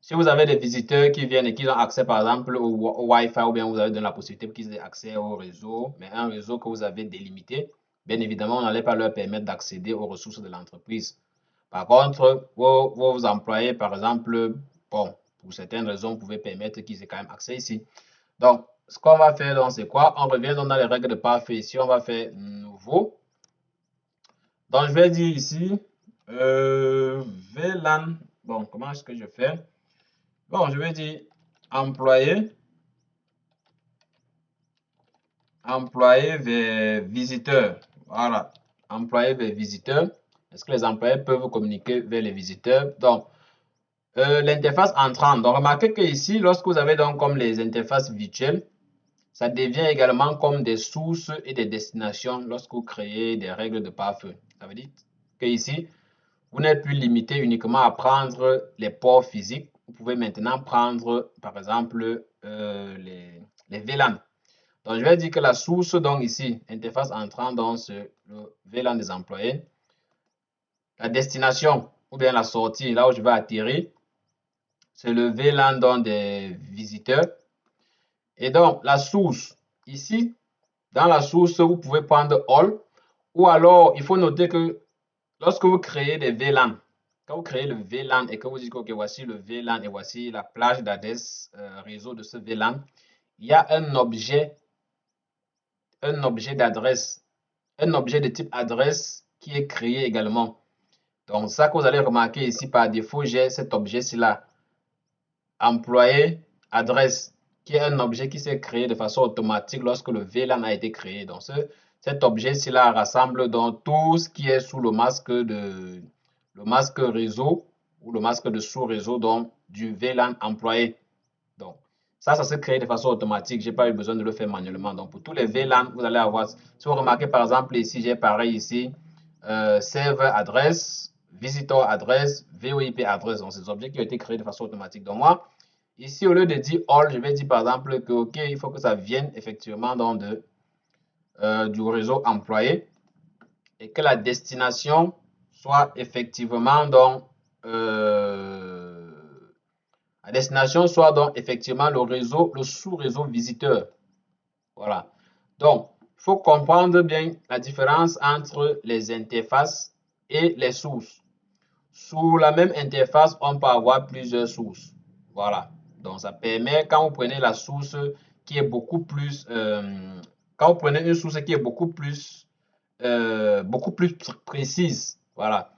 si vous avez des visiteurs qui viennent et qui ont accès par exemple au Wi-Fi ou bien vous avez donné la possibilité qu'ils aient accès au réseau, mais un réseau que vous avez délimité, bien évidemment, on n'allait pas leur permettre d'accéder aux ressources de l'entreprise. Par contre, vos employés, par exemple, bon, pour certaines raisons, vous pouvez permettre qu'ils aient quand même accès ici. Donc, ce qu'on va faire, donc, c'est quoi? On revient dans les règles de pare-feu ici. On va faire nouveau. Donc, je vais dire ici, VLAN. Bon, comment est-ce que je fais? Bon, je vais dire employé vers visiteur. Voilà, employé vers visiteur. Est-ce que les employés peuvent communiquer vers les visiteurs? Donc, l'interface entrante. Donc, remarquez que ici, lorsque vous avez donc comme les interfaces virtuelles, ça devient également comme des sources et des destinations lorsque vous créez des règles de pare-feu. Ça veut dire que ici, vous n'êtes plus limité uniquement à prendre les ports physiques. Vous pouvez maintenant prendre, par exemple, les VLAN. Donc, je vais dire que la source, donc ici, interface entrant dans le VLAN des employés. La destination, ou bien la sortie, là où je vais atterrir, c'est le VLAN donc des visiteurs. Et donc, la source, ici, dans la source, vous pouvez prendre all, ou alors, il faut noter que lorsque vous créez des VLAN, quand vous créez le VLAN et que vous dites que okay, voici le VLAN et voici la plage d'adresse réseau de ce VLAN, il y a un objet d'adresse, un objet de type adresse qui est créé également. Donc, ça que vous allez remarquer ici par défaut, j'ai cet objet-ci là, employé adresse, qui est un objet qui s'est créé de façon automatique lorsque le VLAN a été créé. Donc, cet objet-ci là rassemble donc tout ce qui est sous le masque réseau ou le masque de sous-réseau donc du VLAN employé. Donc, ça se crée de façon automatique. Je n'ai pas eu besoin de le faire manuellement. Donc, pour tous les VLAN, vous allez avoir. Si vous remarquez par exemple ici, j'ai pareil ici, serveur adresse, visitor adresse, VoIP adresse. Donc, c'est des objets qui ont été créés de façon automatique. Donc, moi, ici, au lieu de dire all, je vais dire par exemple que, OK, il faut que ça vienne effectivement donc du réseau employé et que la destination soit effectivement donc la destination soit donc effectivement le réseau, le sous-réseau visiteur. Voilà. Donc, il faut comprendre bien la différence entre les interfaces et les sources. Sous la même interface, on peut avoir plusieurs sources. Voilà. Donc, ça permet, quand vous prenez la source qui est beaucoup plus, quand vous prenez une source qui est beaucoup plus précise, voilà.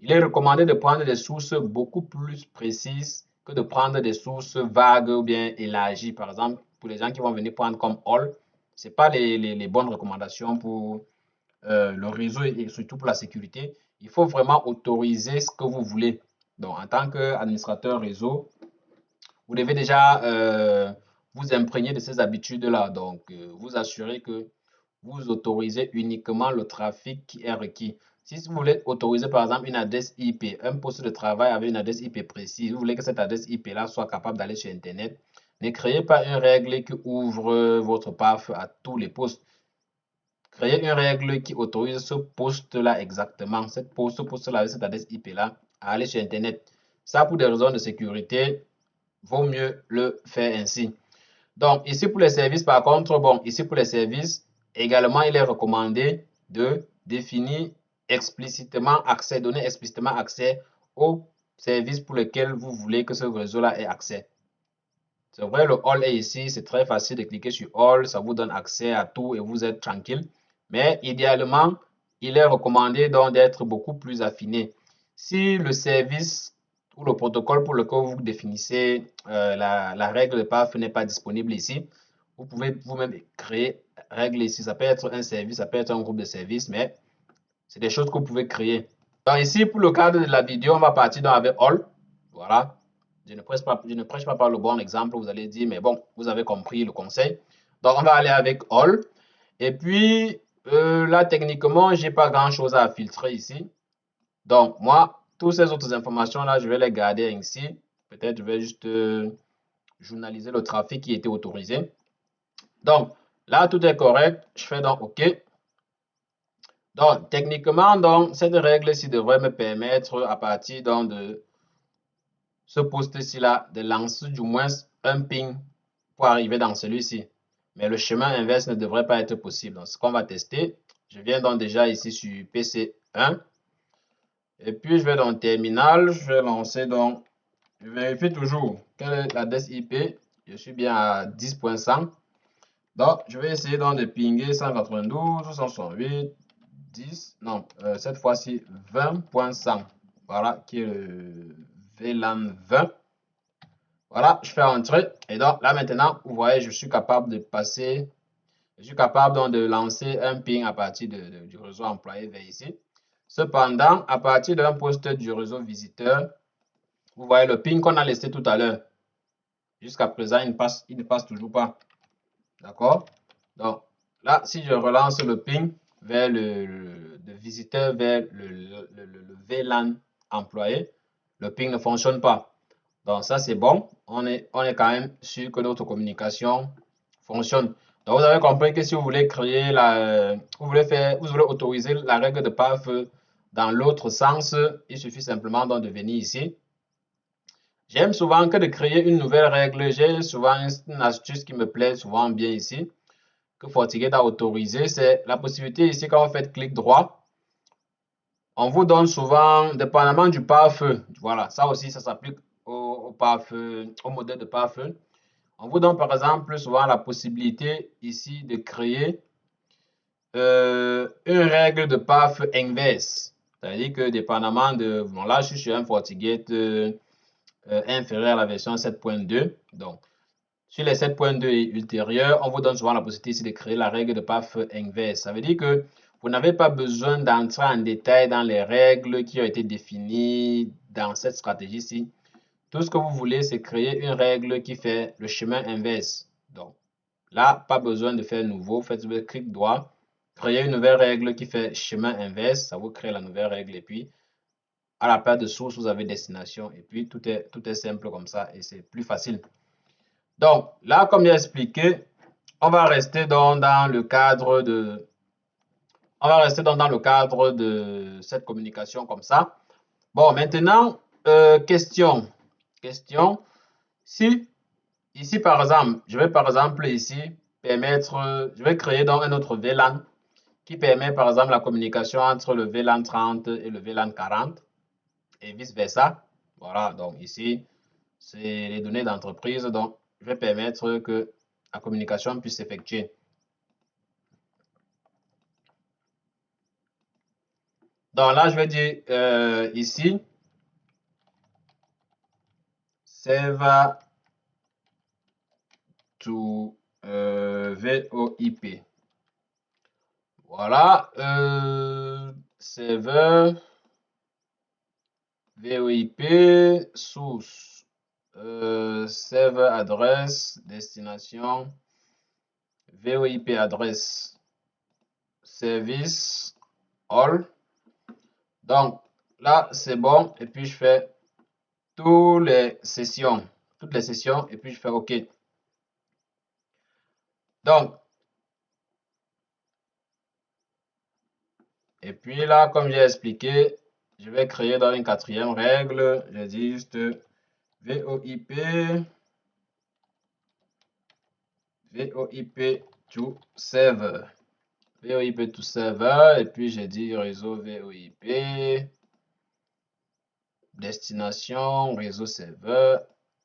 Il est recommandé de prendre des sources beaucoup plus précises que de prendre des sources vagues ou bien élargies. Par exemple, pour les gens qui vont venir prendre comme all, ce n'est pas les bonnes recommandations pour le réseau et surtout pour la sécurité. Il faut vraiment autoriser ce que vous voulez. Donc, en tant qu'administrateur réseau, vous devez déjà vous imprégner de ces habitudes-là. Donc, vous assurez que vous autorisez uniquement le trafic qui est requis. Si vous voulez autoriser par exemple une adresse IP, un poste de travail avec une adresse IP précise, vous voulez que cette adresse IP-là soit capable d'aller sur Internet, ne créez pas une règle qui ouvre votre pare-feu à tous les postes. Créez une règle qui autorise ce poste-là exactement, ce poste-là avec cette adresse IP-là, à aller sur Internet. Ça, pour des raisons de sécurité, vaut mieux le faire ainsi. Donc, ici pour les services, par contre, bon, ici pour les services, également, il est recommandé de définir explicitement accès, donner explicitement accès aux services pour lesquels vous voulez que ce réseau-là ait accès. C'est vrai, le All est ici, c'est très facile de cliquer sur All, ça vous donne accès à tout et vous êtes tranquille. Mais idéalement, il est recommandé donc d'être beaucoup plus affiné. Si le service ou le protocole pour lequel vous définissez la règle de path n'est pas disponible ici, vous pouvez vous-même créer règle ici. Ça peut être un service, ça peut être un groupe de services, mais c'est des choses que vous pouvez créer. Donc ici, pour le cadre de la vidéo, on va partir donc avec All. Voilà. Je ne prêche pas par le bon exemple, vous allez dire, mais bon, vous avez compris le conseil. Donc, on va aller avec All. Et puis, là, techniquement, je n'ai pas grand-chose à filtrer ici. Donc, moi, toutes ces autres informations-là, je vais les garder ici. Peut-être je vais juste journaliser le trafic qui était autorisé. Donc, là, tout est correct. Je fais donc OK. Donc, techniquement, donc, cette règle-ci devrait me permettre, à partir donc, de ce post-ci là, de lancer du moins un ping pour arriver dans celui-ci. Mais le chemin inverse ne devrait pas être possible. Donc, ce qu'on va tester, je viens donc déjà ici sur PC1. Et puis, je vais dans le terminal. Je vais lancer donc, je vérifie toujours quelle est l'adresse IP. Je suis bien à 10.100. Donc, je vais essayer donc de pinguer 192, 168, 10, non, cette fois-ci 20.100. Voilà, qui est le VLAN 20. Voilà, je fais entrer. Et donc, là maintenant, vous voyez, je suis capable de passer, je suis capable donc de lancer un ping à partir du réseau employé vers ici. Cependant, à partir d'un poste du réseau visiteur, vous voyez le ping qu'on a laissé tout à l'heure. Jusqu'à présent, il ne passe toujours pas. D'accord? Donc, là, si je relance le ping vers le visiteur vers le VLAN employé, le ping ne fonctionne pas. Donc, ça, c'est bon. On est quand même sûr que notre communication fonctionne. Donc, vous avez compris que si vous voulez créer vous voulez autoriser la règle de path dans l'autre sens, il suffit simplement donc de venir ici. J'aime souvent que de créer une nouvelle règle. J'ai souvent une astuce qui me plaît souvent bien ici, que FortiGate a autorisé. C'est la possibilité ici, quand vous faites clic droit, on vous donne souvent, dépendamment du pare-feu, voilà, ça aussi, ça s'applique au pare-feu, au modèle de pare-feu. On vous donne par exemple souvent la possibilité ici de créer une règle de pare-feu inverse. C'est-à-dire que dépendamment de, bon là je suis sur un FortiGate inférieur à la version 7.2, donc sur les 7.2 et ultérieurs, on vous donne souvent la possibilité ici de créer la règle de path inverse. Ça veut dire que vous n'avez pas besoin d'entrer en détail dans les règles qui ont été définies dans cette stratégie-ci. Tout ce que vous voulez, c'est créer une règle qui fait le chemin inverse. Donc, là, pas besoin de faire nouveau. Faites le clic droit, créer une nouvelle règle qui fait chemin inverse. Ça vous crée la nouvelle règle. Et puis, à la perte de source, vous avez destination. Et puis, tout est simple comme ça et c'est plus facile. Donc, là, comme j'ai expliqué, on va rester dans le cadre de cette communication comme ça. Bon, maintenant, question. Si, ici, par exemple, je vais par exemple ici je vais créer donc un autre VLAN qui permet par exemple la communication entre le VLAN 30 et le VLAN 40 et vice-versa. Voilà, donc ici, c'est les données d'entreprise. Donc, je vais permettre que la communication puisse s'effectuer. Donc là, je vais dire ici, server to VoIP. Voilà, serveur VoIP source, serveur adresse, destination, VoIP adresse, service, all. Donc là, c'est bon. Et puis je fais toutes les sessions, et puis je fais OK. Donc, et puis là, comme j'ai expliqué, je vais créer dans une quatrième règle. Je dis juste VoIP to server. VoIP to server, et puis j'ai dit réseau VoIP, destination, réseau serveur.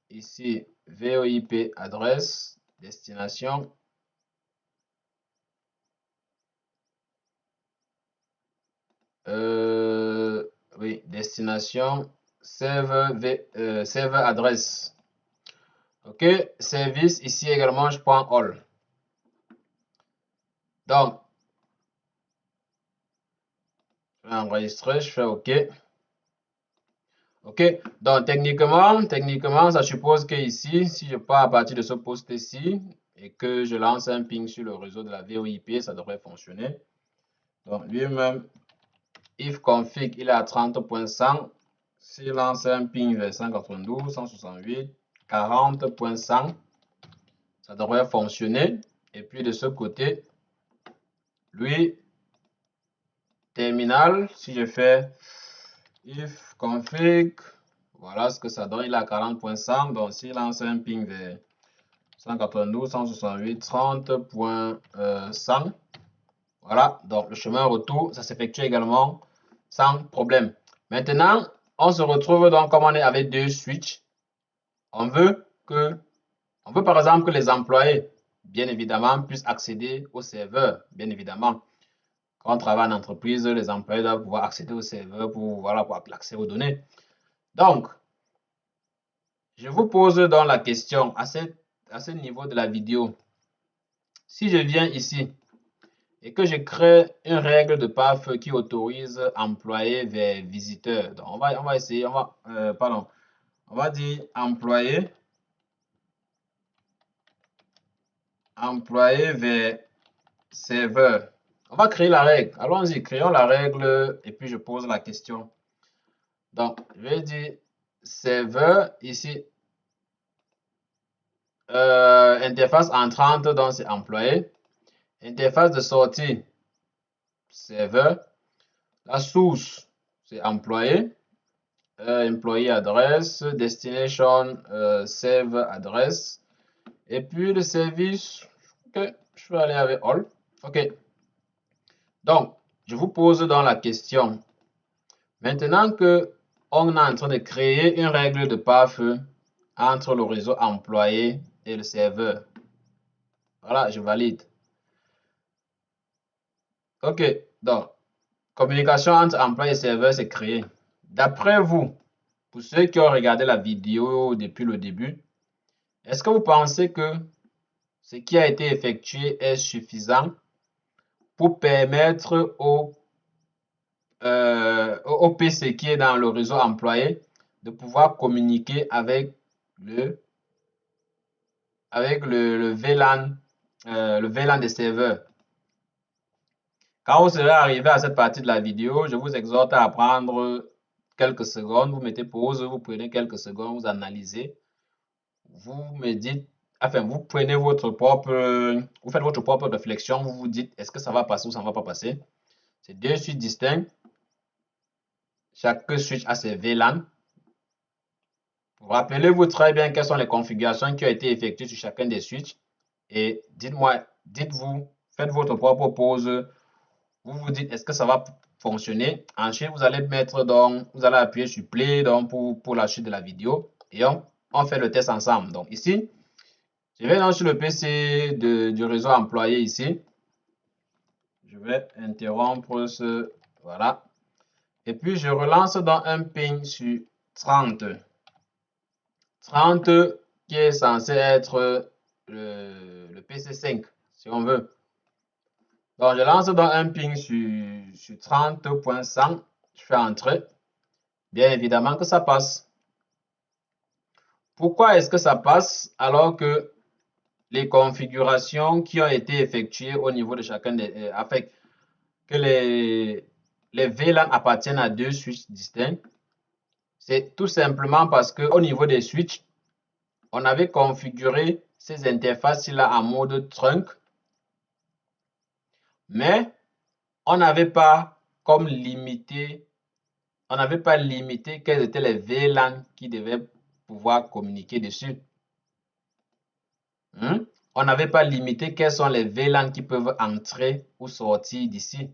Ici, VoIP adresse, destination. Oui, destination, serveur adresse. OK, service, ici également, je prends all. Donc, je vais enregistrer, je fais OK. OK, donc techniquement, ça suppose que ici, si je pars à partir de ce poste-ci et que je lance un ping sur le réseau de la VoIP, ça devrait fonctionner. Donc, lui-même, if config, il est à 30.100. S'il lance un ping vers 192, 168, 40.100, ça devrait fonctionner. Et puis de ce côté, lui, terminal, si je fais if config, voilà ce que ça donne, il est à 40.100. Donc s'il lance un ping vers 192, 168, 30.100, voilà, donc le chemin retour, ça s'effectue également sans problème. Maintenant, on se retrouve donc comme on est avec deux switches. On veut par exemple que les employés, bien évidemment, puissent accéder au serveur, bien évidemment. Quand on travaille en entreprise, les employés doivent pouvoir accéder au serveur pour, voilà, pour l'accès aux données. Donc, je vous pose donc la question à ce niveau de la vidéo. Si je viens ici et que je crée une règle de PAF qui autorise employé vers visiteur. Donc, on va essayer, on va dire employé vers serveur. On va créer la règle. Allons-y, créons la règle et puis je pose la question. Donc, je vais dire serveur ici. Interface entrante, donc c'est employé. Interface de sortie, serveur. La source, c'est employé. Employee adresse, destination, server adresse. Et puis le service, ok, je vais aller avec all. Ok. Donc, je vous pose dans la question. Maintenant que on est en train de créer une règle de pare-feu entre le réseau employé et le serveur. Voilà, je valide. Ok, donc, communication entre employé et serveur, c'est créé. D'après vous, pour ceux qui ont regardé la vidéo depuis le début, est-ce que vous pensez que ce qui a été effectué est suffisant pour permettre au PC qui est dans le réseau employé de pouvoir communiquer avec le VLAN, le VLAN des serveurs? Quand vous serez arrivé à cette partie de la vidéo, je vous exhorte à prendre quelques secondes, vous mettez pause, vous prenez quelques secondes, vous analysez, vous me dites, enfin, vous prenez votre propre, vous faites votre propre réflexion, vous vous dites, est-ce que ça va passer ou ça ne va pas passer? C'est deux suites distinctes. Chaque switch a ses VLAN. Rappelez-vous très bien quelles sont les configurations qui ont été effectuées sur chacun des switches. Et dites-vous, faites votre propre pause. Vous vous dites, est-ce que ça va fonctionner? Ensuite, vous allez vous allez appuyer sur play donc pour la suite de la vidéo. Et on fait le test ensemble. Donc ici, je vais sur le PC du réseau employé ici. Je vais interrompre ce, voilà. Et puis, je relance dans un ping sur 30. 30 qui est censé être le PC5, si on veut. Donc, je lance dans un ping sur 30.100. Je fais entrer. Bien évidemment que ça passe. Pourquoi est-ce que ça passe alors que les configurations qui ont été effectuées au niveau de chacun des... afin que les VLAN appartiennent à deux switches distincts? C'est tout simplement parce qu'au niveau des switches, on avait configuré ces interfaces-là en mode trunk, mais on n'avait pas limité quels étaient les VLAN qui devaient pouvoir communiquer dessus. On n'avait pas limité quels sont les VLAN qui peuvent entrer ou sortir d'ici.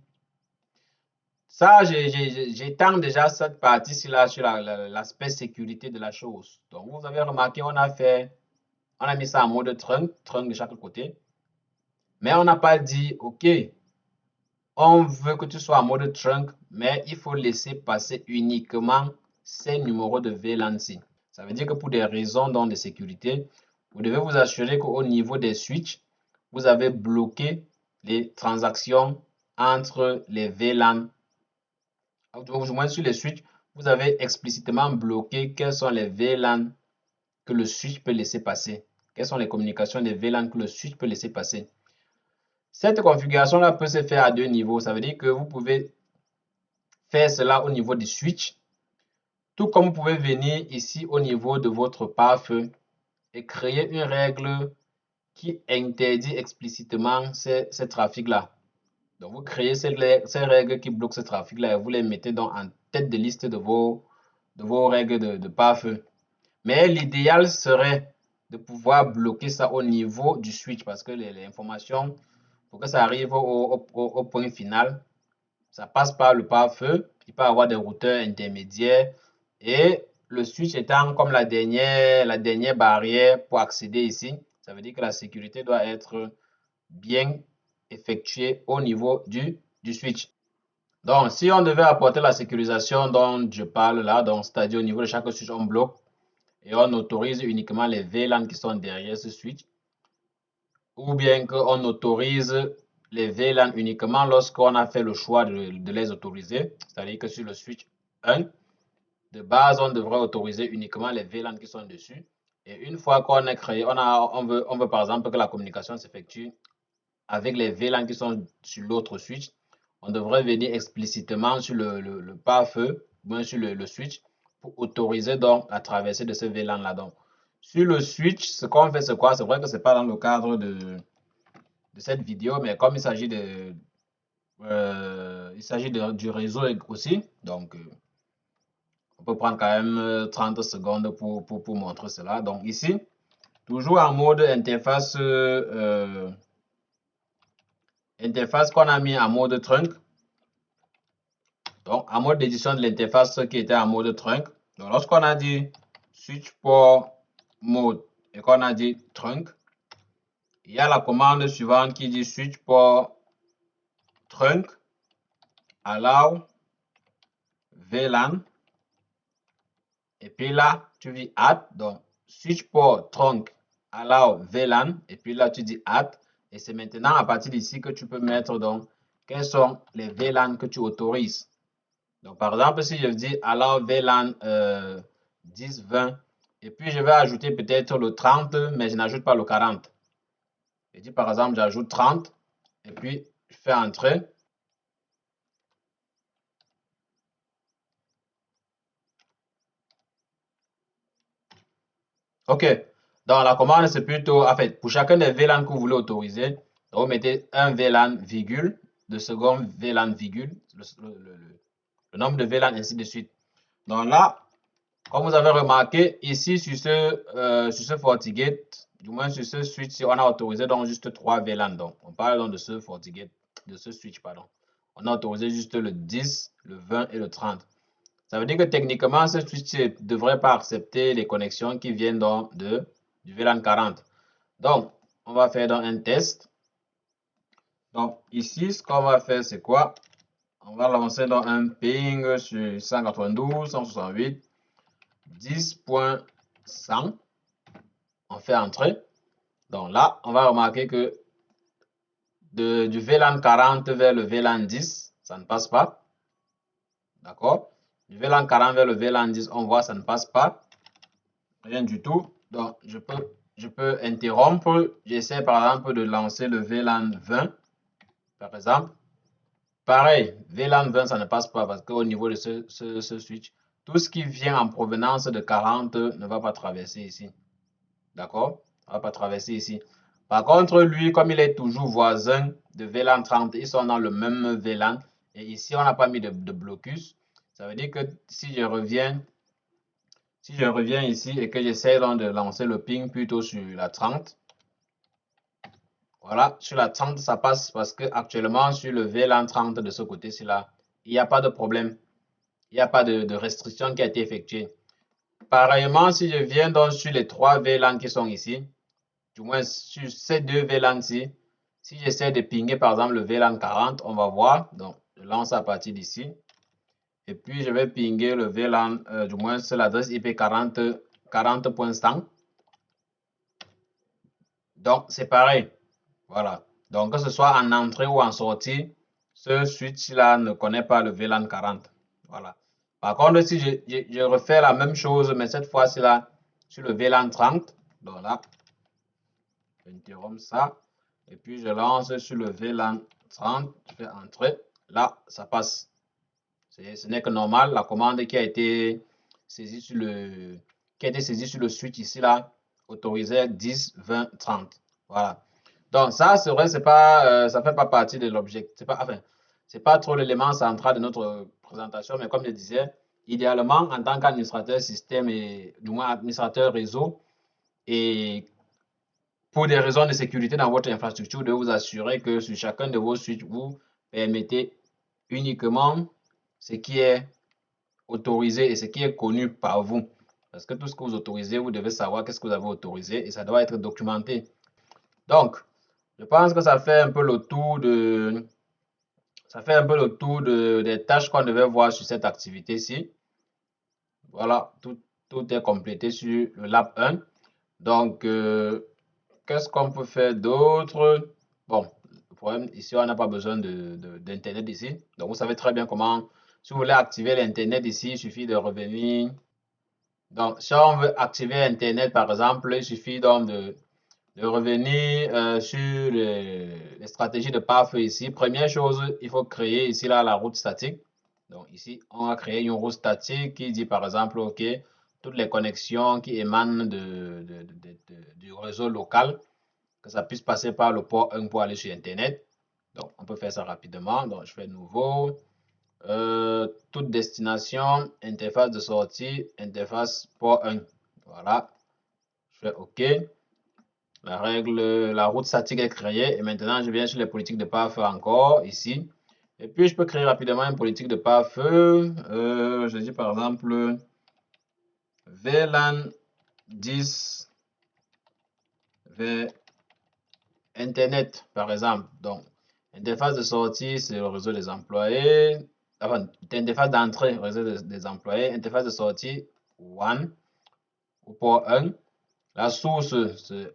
Ça, j'étends déjà cette partie-ci là sur l'aspect sécurité de la chose. Donc, vous avez remarqué, on a mis ça en mode trunk de chaque côté. Mais on n'a pas dit, OK, on veut que tu sois en mode trunk, mais il faut laisser passer uniquement ces numéros de VLAN-ci. Ça veut dire que pour des raisons de sécurité, vous devez vous assurer qu'au niveau des switches, vous avez bloqué les transactions entre les VLAN. Du moins sur les switches, vous avez explicitement bloqué quels sont les VLAN que le switch peut laisser passer. Quelles sont les communications des VLAN que le switch peut laisser passer. Cette configuration-là peut se faire à deux niveaux. Ça veut dire que vous pouvez faire cela au niveau du switch, tout comme vous pouvez venir ici au niveau de votre pare-feu et créer une règle qui interdit explicitement ces trafics-là. Donc, vous créez ces règles qui bloquent ce trafic-là et vous les mettez donc en tête de liste de vos règles de pare-feu. Mais l'idéal serait de pouvoir bloquer ça au niveau du switch parce que les informations, pour que ça arrive au point final, ça passe par le pare-feu. Il peut y avoir des routeurs intermédiaires et le switch étant comme la dernière barrière pour accéder ici, ça veut dire que la sécurité doit être bien effectuée au niveau du switch. Donc, si on devait apporter la sécurisation dont je parle là, donc c'est-à-dire au niveau de chaque switch, on bloque et on autorise uniquement les VLAN qui sont derrière ce switch, ou bien qu'on autorise les VLAN uniquement lorsqu'on a fait le choix de les autoriser, c'est-à-dire que sur le switch 1, de base, on devrait autoriser uniquement les VLAN qui sont dessus. Et une fois qu'on a créé, on veut par exemple que la communication s'effectue avec les VLAN qui sont sur l'autre switch, on devrait venir explicitement sur le pare-feu, bien sur le switch, pour autoriser donc la traversée de ce VLAN-là. Donc, sur le switch, ce qu'on fait, c'est quoi? C'est vrai que ce n'est pas dans le cadre de cette vidéo, mais comme il s'agit du réseau aussi, donc on peut prendre quand même 30 secondes pour montrer cela. Donc ici, toujours en mode interface, interface qu'on a mis en mode trunk. Donc en mode d'édition de l'interface qui était en mode trunk. Donc lorsqu'on a dit switch port mode et qu'on a dit trunk, il y a la commande suivante qui dit switch port trunk allow VLAN. Et puis là, tu dis add. Donc, switch port trunk allow VLAN. Et puis là, tu dis add. Et c'est maintenant à partir d'ici que tu peux mettre donc quels sont les VLAN que tu autorises. Donc, par exemple, si je dis allow VLAN 10, 20, et puis je vais ajouter peut-être le 30, mais je n'ajoute pas le 40. Je dis par exemple, j'ajoute 30, et puis je fais entrer. OK. Donc, la commande, c'est plutôt, en fait, pour chacun des VLAN que vous voulez autoriser, vous mettez un VLAN virgule, de second VLAN virgule, le nombre de VLAN, ainsi de suite. Donc là, comme vous avez remarqué, ici, sur ce FortiGate, du moins sur ce switch, on a autorisé donc juste 3 VLAN. Donc, on parle donc de ce FortiGate, de ce switch, pardon. On a autorisé juste le 10, le 20 et le 30. Ça veut dire que techniquement, ce switch ne devrait pas accepter les connexions qui viennent donc du VLAN 40. Donc, on va faire donc un test. Donc, ici, ce qu'on va faire, c'est quoi? On va lancer dans un ping sur 192.168 10.100. On fait entrer. Donc là, on va remarquer que du VLAN 40 vers le VLAN 10, ça ne passe pas. D'accord? Du VLAN 40 vers le VLAN 10, on voit ça ne passe pas. Rien du tout. Donc, je peux interrompre. J'essaie par exemple de lancer le VLAN 20. Par exemple. Pareil, VLAN 20, ça ne passe pas parce qu'au niveau de ce switch, tout ce qui vient en provenance de 40 ne va pas traverser ici. D'accord? Ne va pas traverser ici. Par contre, lui, comme il est toujours voisin de VLAN 30, ils sont dans le même VLAN. Et ici, on n'a pas mis de blocus. Ça veut dire que si je Si je reviens ici et que j'essaie donc de lancer le ping plutôt sur la 30, voilà, sur la 30 ça passe parce que actuellement sur le VLAN 30 de ce côté-ci là, il n'y a pas de problème. Il n'y a pas de restriction qui a été effectuée. Pareillement, si je viens donc sur les 3 VLAN qui sont ici, du moins sur ces 2 VLAN-ci, si j'essaie de pinguer par exemple le VLAN 40, on va voir. Donc, je lance à partir d'ici. Et puis, je vais pinguer le VLAN, du moins c'est l'adresse IP 40.100. Donc, c'est pareil. Voilà. Donc, que ce soit en entrée ou en sortie, ce switch-là ne connaît pas le VLAN 40. Voilà. Par contre, si je refais la même chose, mais cette fois-ci là, sur le VLAN 30, donc là, j'interromps ça, et puis je lance sur le VLAN 30, je fais entrer, là, ça passe. Ce n'est que normal, la commande qui a été saisie sur le switch ici là, autorisait 10, 20, 30. Voilà. Donc ça, c'est vrai, ça fait pas partie de l'objectif. C'est pas trop l'élément central de notre présentation, mais comme je disais, idéalement, en tant qu'administrateur système et du moins administrateur réseau, et pour des raisons de sécurité dans votre infrastructure, de vous assurer que sur chacun de vos switches, vous permettez uniquement ce qui est autorisé et ce qui est connu par vous. Parce que tout ce que vous autorisez, vous devez savoir qu'est-ce que vous avez autorisé et ça doit être documenté. Donc, je pense que ça fait un peu le tour des tâches qu'on devait voir sur cette activité-ci. Voilà, tout est complété sur le lab 1. Donc, qu'est-ce qu'on peut faire d'autre? Bon, le problème ici, on n'a pas besoin d'Internet ici. Donc, vous savez très bien comment, si vous voulez activer l'Internet ici, il suffit de revenir. Donc, si on veut activer Internet, par exemple, il suffit donc de revenir sur les stratégies de pare-feu ici. Première chose, il faut créer ici là la route statique. Donc ici, on va créer une route statique qui dit par exemple, OK, toutes les connexions qui émanent du réseau local, que ça puisse passer par le port 1 pour aller sur Internet. Donc, on peut faire ça rapidement. Donc, je fais nouveau. Toute destination, interface de sortie, interface port 1. Voilà. Je fais OK. La route statique est créée. Et maintenant, je viens sur les politiques de pare-feu encore, ici. Et puis, je peux créer rapidement une politique de pare-feu. Je dis par exemple VLAN 10 vers Internet, par exemple. Donc, interface de sortie, c'est le réseau des employés. Enfin, interface d'entrée, réseau des employés. Interface de sortie, 1 ou port 1. La source, c'est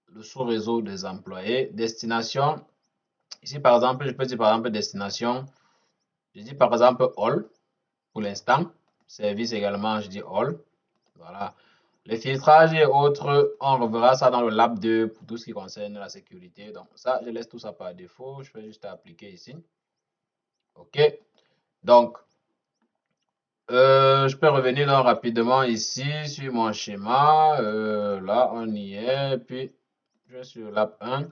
le sous-réseau des employés. Destination, ici par exemple, je peux dire par exemple destination. Je dis par exemple all pour l'instant. Service également, je dis all. Voilà. Les filtrages et autres, on reverra ça dans le lab 2 pour tout ce qui concerne la sécurité. Donc ça, je laisse tout ça par défaut. Je fais juste appliquer ici. OK. Donc, je peux revenir donc rapidement ici sur mon schéma. Là, on y est. Puis, je vais sur lab 1.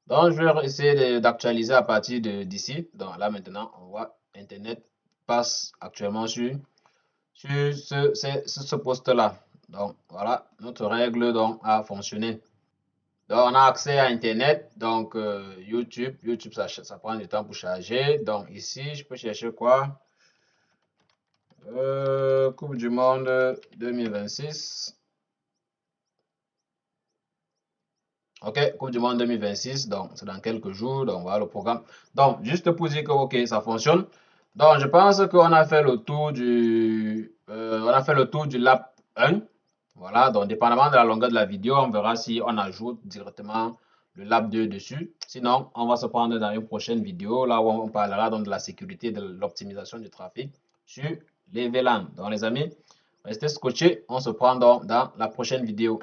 Donc, je vais essayer d'actualiser à partir d'ici. Donc là, maintenant, on voit Internet passe actuellement sur ce poste-là. Donc, voilà, notre règle donc, a fonctionné. Donc, on a accès à Internet. Donc, YouTube, ça prend du temps pour charger. Donc, ici, je peux chercher quoi? Coupe du Monde 2026. OK, Coupe du Monde 2026, donc c'est dans quelques jours, donc voilà le programme. Donc, juste pour dire que OK, ça fonctionne. Donc, je pense qu'on a fait le tour du lab 1. Voilà, donc dépendamment de la longueur de la vidéo, on verra si on ajoute directement le lab 2 dessus. Sinon, on va se prendre dans une prochaine vidéo, là où on parlera donc de la sécurité et de l'optimisation du trafic sur les VLAN. Donc, les amis, restez scotchés, on se prend donc dans la prochaine vidéo.